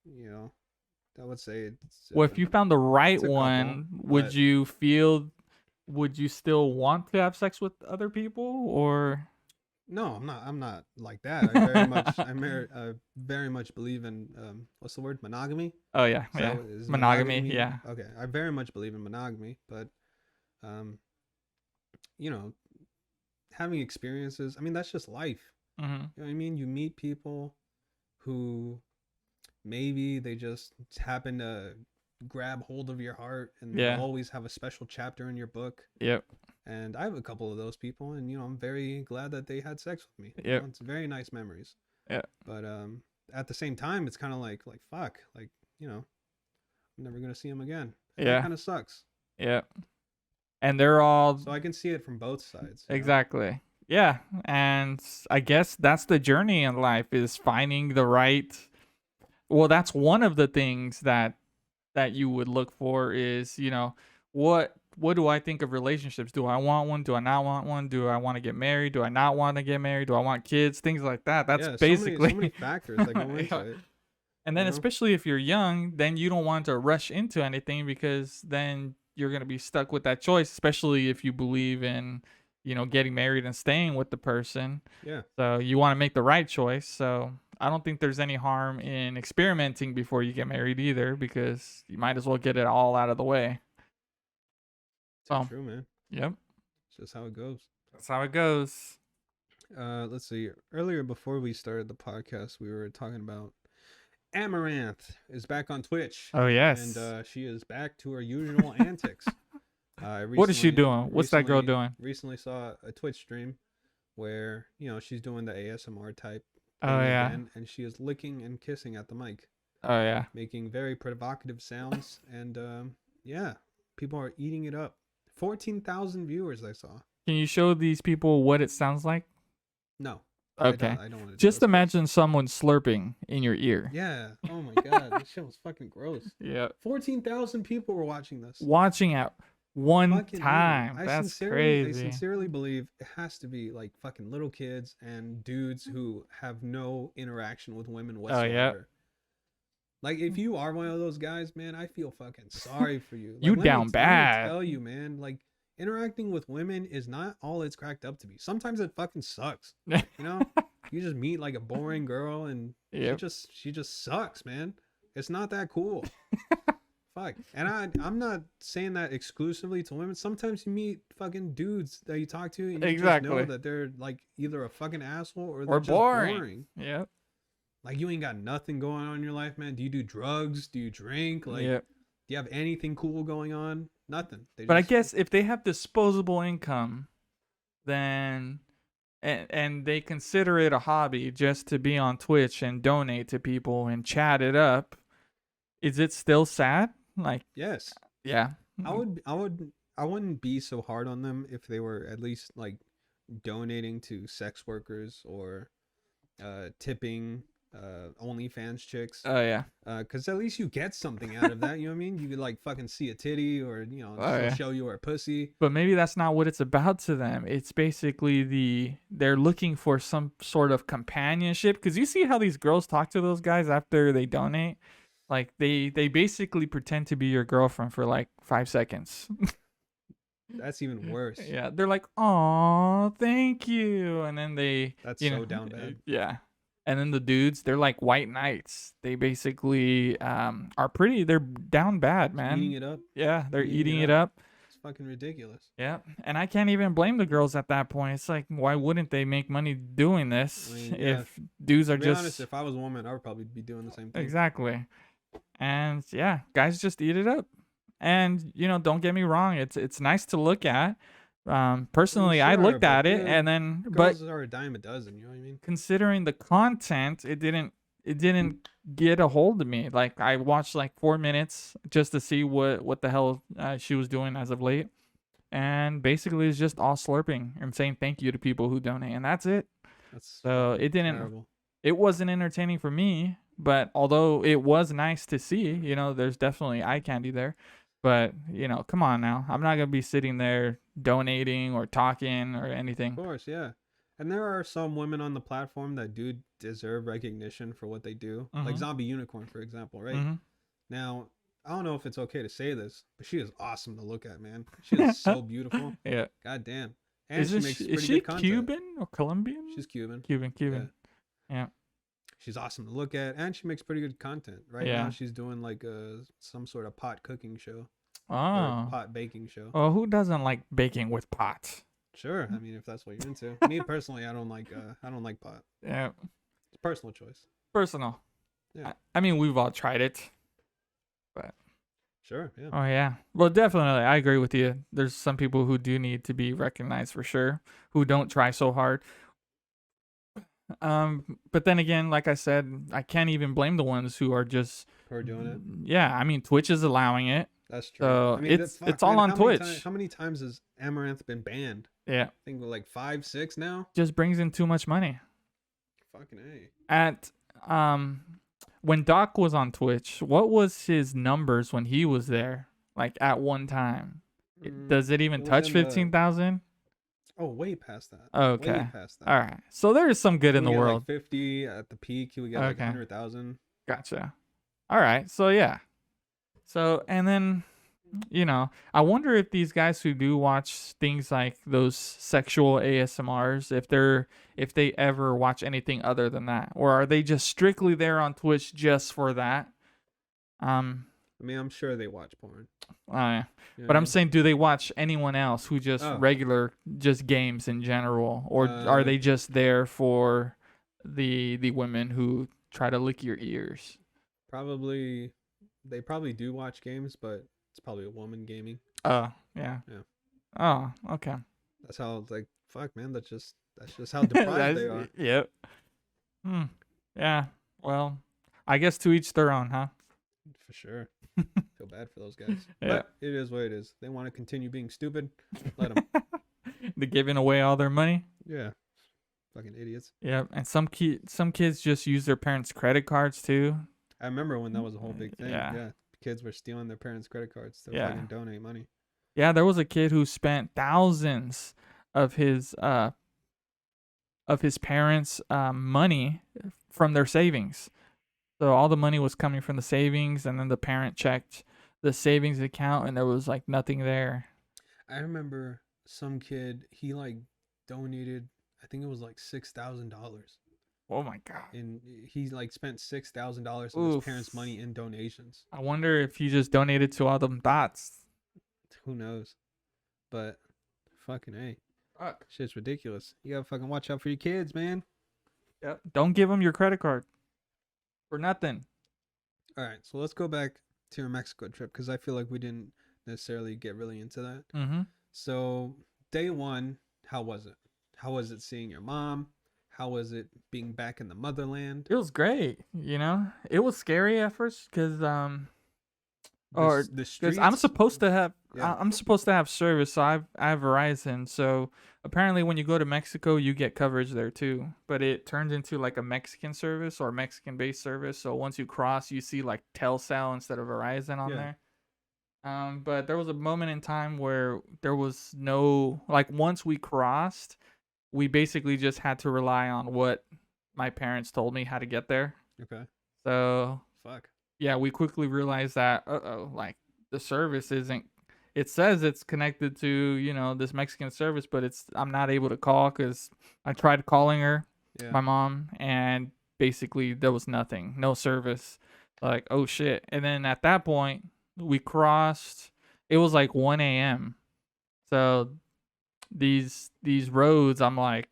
B: I would say it's.
A: Well, if you found the right
B: it's a couple,
A: one,
B: but-
A: would you still want to have sex with other people, or?
B: No, I'm not like that. I very much believe in what's the word? Monogamy.
A: Oh yeah,
B: Is
A: yeah.
B: that what- is
A: Monogamy, yeah.
B: Okay, I very much believe in monogamy, but you know, having experiences. I mean, that's just life.
A: Mm-hmm.
B: You know what I mean? You meet people who maybe they just happen to grab hold of your heart, and
A: Yeah.
B: they'll always have a special chapter in your book.
A: Yep.
B: And I have a couple of those people, and I'm very glad that they had sex with me.
A: Yep.
B: It's very nice memories.
A: Yeah.
B: But at the same time, it's kind of like fuck, like I'm never gonna see them again. And
A: Yeah.
B: That kind of sucks.
A: Yep. And they're all
B: So I can see it from both sides.
A: exactly. Yeah, and I guess that's the journey in life, is finding the right. Well, that's one of the things that you would look for is, what do I think of relationships? Do I want one? Do I not want one? Do I want to get married? Do I not want to get married? Do I want kids? Things like that. That's
B: Yeah,
A: basically
B: so many factors that go into
A: Yeah.
B: it.
A: And then
B: you know?
A: especially if you're young, then you don't want to rush into anything, because then you're going to be stuck with that choice, especially if you believe in, getting married and staying with the person.
B: Yeah.
A: So you want to make the right choice. So I don't think there's any harm in experimenting before you get married either, because you might as well get it all out of the way.
B: It's true, man.
A: Yep.
B: It's just how it goes.
A: That's how it goes.
B: Let's see. Earlier, before we started the podcast, we were talking about Amaranth is back on Twitch.
A: Oh, yes.
B: And she is back to her usual antics.
A: What is she doing? What's that girl doing?
B: Recently saw a Twitch stream where, she's doing the ASMR type
A: Oh,
B: thing
A: yeah.
B: again, and she is licking and kissing at the mic,
A: Oh, yeah.
B: making very provocative sounds. And yeah, people are eating it up. 14,000 viewers I saw.
A: Can you show these people what it sounds like?
B: No.
A: Okay.
B: I don't want to
A: Just imagine someone slurping in your ear.
B: Yeah. Oh my god, this shit was fucking gross.
A: Yeah.
B: 14,000 people were watching this.
A: Watching at one
B: Fucking
A: time.
B: I
A: That's
B: sincerely
A: crazy.
B: believe it has to be like fucking little kids and dudes who have no interaction with women whatsoever. Like, if you are one of those guys, man, I feel fucking sorry for you.
A: You
B: Like,
A: down
B: let me
A: bad.
B: tell you, man. Like, interacting with women is not all it's cracked up to be. Sometimes it fucking sucks. You know, you just meet like a boring girl, and
A: Yep.
B: she just sucks, man. It's not that cool. Fuck. And I'm not saying that exclusively to women. Sometimes you meet fucking dudes that you talk to, and you just know
A: Exactly.
B: that they're like either a fucking asshole or they're
A: Or
B: just
A: boring.
B: boring.
A: Yep.
B: Like, you ain't got nothing going on in your life, man. Do you do drugs? Do you drink? Like,
A: Yep.
B: do you have anything cool going on? Nothing. They
A: But I
B: just
A: guess if they have disposable income, then and they consider it a hobby just to be on Twitch and donate to people and chat it up, is it still sad? Like,
B: yes.
A: yeah.
B: I wouldn't be so hard on them if they were at least like donating to sex workers or tipping OnlyFans chicks.
A: Oh yeah.
B: Because at least you get something out of that. You know what I mean? You could like fucking see a titty, or
A: Oh, yeah.
B: show you her pussy.
A: But maybe that's not what it's about to them. It's basically they're looking for some sort of companionship. Because you see how these girls talk to those guys after they donate. Like they basically pretend to be your girlfriend for like 5 seconds.
B: That's even worse.
A: Yeah, they're like, "Aw, thank you," and then
B: That's
A: you
B: so
A: know,
B: down bad.
A: yeah. And then the dudes, they're like white knights. They basically are pretty. They're down bad, man.
B: Eating it up.
A: Yeah, they're eating it up.
B: It's fucking ridiculous.
A: Yeah, and I can't even blame the girls at that point. It's like, why wouldn't they make money doing this
B: I mean, yeah.
A: if dudes are
B: To be
A: just
B: honest, if I was a woman, I would probably be doing the same thing.
A: exactly? And yeah, guys just eat it up. And don't get me wrong, it's nice to look at. Personally, I
B: Sure,
A: looked
B: but
A: at it,
B: dude,
A: and then
B: girls are a dime a dozen. You know what I mean?
A: considering the content, it didn't get a hold of me. Like I watched like 4 minutes just to see what the hell she was doing as of late, and basically it's just all slurping and saying thank you to people who donate, and that's it.
B: That's
A: So it didn't.
B: terrible.
A: It wasn't entertaining for me, but although it was nice to see, there's definitely eye candy there. But come on now, I'm not gonna be sitting there donating or talking or anything.
B: Of course, yeah. And there are some women on the platform that do deserve recognition for what they do. Like
A: Mhm.
B: Zombie Unicorn, for example, right?
A: Mhm.
B: Now, I don't know if it's okay to say this, but she is awesome to look at, man. She is so beautiful.
A: Yeah.
B: God damn. And
A: Is
B: she
A: this
B: makes
A: is
B: pretty
A: she
B: good content.
A: Cuban or Colombian?
B: She's Cuban.
A: Cuban. Yeah.
B: She's awesome to look at, and she makes pretty good content. Right
A: Yeah.
B: now, she's doing like some sort of pot cooking show or
A: Oh.
B: pot baking show.
A: Oh, who doesn't like baking with pots?
B: Sure, I mean if that's what you're into. Me personally, I don't like pot.
A: Yeah.
B: It's a personal choice.
A: Personal.
B: Yeah.
A: I mean, we've all tried it. But
B: Sure, yeah.
A: oh yeah. Well, definitely, I agree with you. There's some people who do need to be recognized for sure, who don't try so hard. But then again, like I said, I can't even blame the ones who are just
B: Her doing it.
A: Yeah, I mean, Twitch is allowing it.
B: That's true.
A: So
B: I mean,
A: it's all on Twitch.
B: How many times has Amaranth been banned?
A: Yeah,
B: I think like 5, 6 now.
A: just brings in too much money.
B: Fucking A.
A: At when Doc was on Twitch, what was his numbers when he was there? Like at one time, does it even
B: It was
A: touch
B: in the-
A: 15,000?
B: Oh, way past that.
A: Okay.
B: Way past that.
A: All right, so there is some good in the
B: We got,
A: world.
B: Like 50 at the peak. He would get like
A: Okay.
B: 100,000.
A: Gotcha. All right, so yeah, so and then I wonder if these guys who do watch things like those sexual ASMRs, if they ever watch anything other than that, or are they just strictly there on Twitch just for that?
B: I mean, I'm sure they watch porn.
A: Yeah.
B: You know
A: But
B: what I
A: I'm
B: mean?
A: saying, do they watch anyone else who just
B: Oh.
A: just games in general, or are they just there for the women who try to lick your ears?
B: They probably do watch games, but it's probably a woman gaming.
A: Oh, yeah.
B: Yeah.
A: Oh, okay.
B: That's how it's like, fuck, man. That's just how deprived they are.
A: Yep. Yeah. Well, I guess to each their own, huh?
B: For sure. Feel bad for those guys.
A: Yeah.
B: But it is what it is. They want to continue being stupid. Let them.
A: They're giving away all their money.
B: Yeah. Fucking idiots.
A: Yeah, and some kids just use their parents' credit cards too.
B: I remember when that was a whole big thing.
A: Yeah.
B: Yeah. Kids were stealing their parents' credit cards to
A: Yeah.
B: fucking donate money.
A: Yeah, there was a kid who spent thousands of his parents' money from their savings So all the money was coming from the savings, and then the parent checked the savings account, and there was like nothing there.
B: I remember some kid, he like donated, I think it was like $6,000.
A: Oh my god.
B: And he like spent $6,000 of his
A: Oof.
B: parents' money in donations.
A: I wonder if he just donated to all them dots.
B: Who knows? But fucking A.
A: Fuck.
B: Shit's ridiculous. You gotta fucking watch out for your kids, man.
A: Yep. Don't give them your credit card for nothing.
B: All right, so let's go back to your Mexico trip because I feel like we didn't necessarily get really into that.
A: Mm-hmm.
B: So, day one, how was it? How was it seeing your mom? How was it being back in the motherland?
A: It was great. It was scary at first because or
B: The
A: because I'm
B: streets.
A: supposed to have
B: Yeah.
A: I'm supposed to have service, so I have Verizon. So apparently, when you go to Mexico, you get coverage there too. But it turns into like a Mexican service or Mexican based service. So once you cross, you see like Telcel instead of Verizon on
B: Yeah.
A: there. But there was a moment in time where there was no, like, once we crossed, we basically just had to rely on what my parents told me how to get there.
B: Okay.
A: So
B: Fuck.
A: yeah, we quickly realized that like the service isn't. It says it's connected to this Mexican service, but I'm not able to call because I tried calling her,
B: Yeah.
A: my mom, and basically there was nothing, no service. Like, oh shit! And then at that point we crossed. It was like 1 a.m. So these roads, I'm like,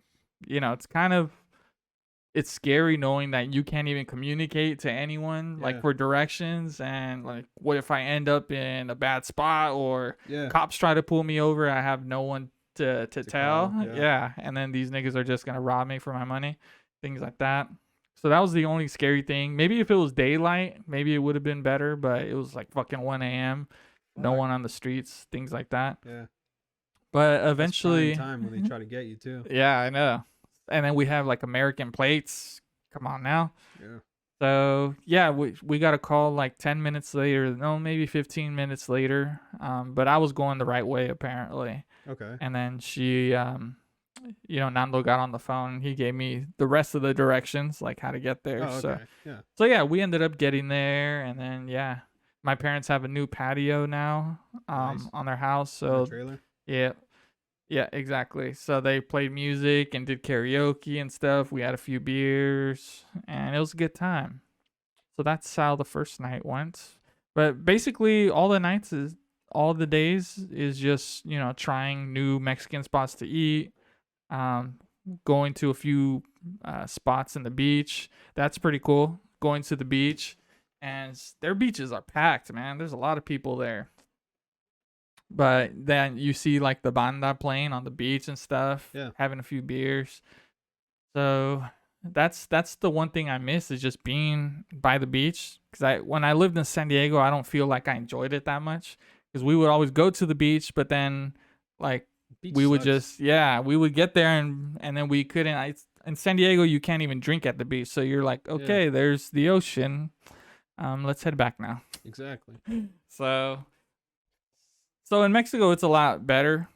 A: it's scary knowing that you can't even communicate to anyone like
B: Yeah.
A: for directions, and like what if I end up in a bad spot or
B: Yeah.
A: cops try to pull me over, I have no one to tell.
B: call, yeah.
A: Yeah, and then these niggas are just gonna rob me for my money, things like that. So that was the only scary thing. Maybe if it was daylight, maybe it would have been better, but it was like fucking 1 a.m, no
B: Fuck.
A: one on the streets, things like that.
B: Yeah.
A: But
B: That's
A: eventually,
B: prime time when they try to get you too.
A: yeah, I know. And then we have like American plates. Come on now.
B: Yeah.
A: So yeah, we got a call like 10 minutes later. No, maybe 15 minutes later. But I was going the right way apparently.
B: Okay.
A: And then she, Nando got on the phone. He gave me the rest of the directions, like how to get there.
B: Oh, okay. Yeah.
A: So yeah, we ended up getting there, and then yeah, my parents have a new patio now,
B: Nice.
A: on their house.
B: In the
A: So
B: trailer.
A: yeah, yeah, exactly. So they played music and did karaoke and stuff. We had a few beers, and it was a good time. So that's how the first night went. But basically, all the days is just trying new Mexican spots to eat, um, going to a few spots in the beach. That's pretty cool. Going to the beach, and their beaches are packed, man. There's a lot of people there. But then you see like the banda playing on the beach and stuff,
B: Yeah.
A: having a few beers. So that's the one thing I miss is just being by the beach. Because when I lived in San Diego, I don't feel like I enjoyed it that much. Because we would always go to the beach, but then like
B: Beach
A: we would
B: sucks.
A: we would get there and then we couldn't. In San Diego, you can't even drink at the beach. So you're like, okay, there's the ocean. Let's head back now.
B: Exactly.
A: So in Mexico, it's a lot better,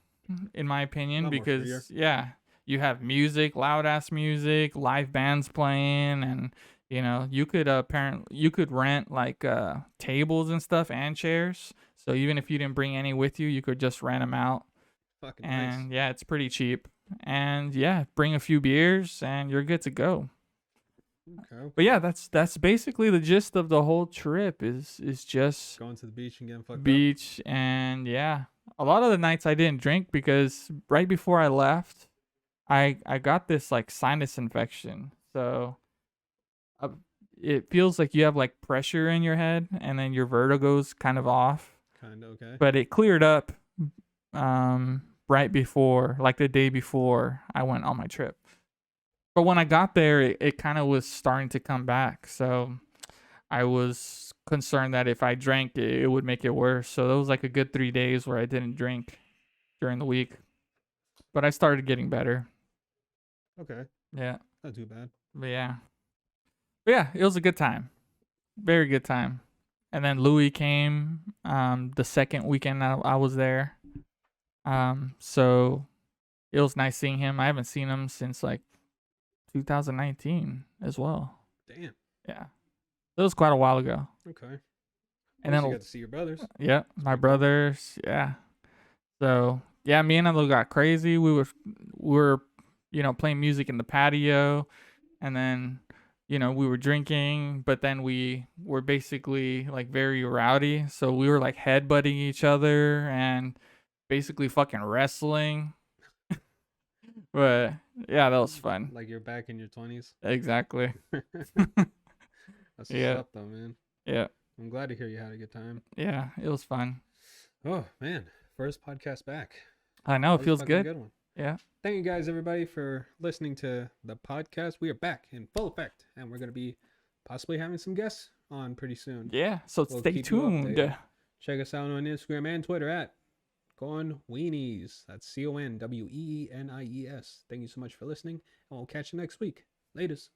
A: in my
B: A
A: opinion,
B: lot more freer.
A: because yeah, you have music, loud ass music, live bands playing, and you could rent like tables and stuff and chairs. So even if you didn't bring any with you, you could just rent them out,
B: Fucking
A: and
B: nice.
A: yeah, it's pretty cheap. And yeah, bring a few beers and you're good to go.
B: Okay.
A: But yeah, that's basically the gist of the whole trip is just
B: Going to the beach and getting fucked up.
A: beach. And yeah, a lot of the nights I didn't drink because right before I left, I got this like sinus infection. So uh, it feels like you have like pressure in your head, and then your vertigo's kind of off.
B: Kind of okay.
A: But it cleared up right before, like the day before I went on my trip. But when I got there, it kind of was starting to come back. So I was concerned that if I drank, it would make it worse. So that was like a good 3 days where I didn't drink during the week. But I started getting better.
B: Okay.
A: Yeah.
B: Not too bad.
A: But yeah. It was a good time. Very good time. And then Louis came the second weekend I was there. So it was nice seeing him. I haven't seen him since like 2019 as well.
B: Damn.
A: Yeah. It was quite a while ago.
B: Okay.
A: And
B: At least you
A: then,
B: got to see your brothers.
A: yeah, my
B: pretty cool.
A: brothers, yeah. So yeah, me and Elo got crazy. We were, playing music in the patio, and then, we were drinking, but then we were basically like very rowdy. So we were like headbutting each other and basically fucking wrestling. But yeah, that was fun.
B: Like you're back in your 20s.
A: Exactly.
B: That's what's
A: Yeah.
B: up, though, man.
A: Yeah.
B: I'm glad to hear you had a good time.
A: Yeah. It was fun.
B: Oh man, first podcast back.
A: I know. It
B: That was a
A: feels
B: fucking
A: good.
B: good one.
A: Yeah.
B: Thank you guys, everybody, for listening to the podcast. We are back in full effect, and we're gonna be possibly having some guests on pretty soon.
A: Yeah. So
B: We'll
A: stay
B: keep you
A: tuned.
B: updated. Check us out on Instagram and Twitter at Weenies. That's CONWEENIES. Thank you so much for listening, and we'll catch you next week. Latest.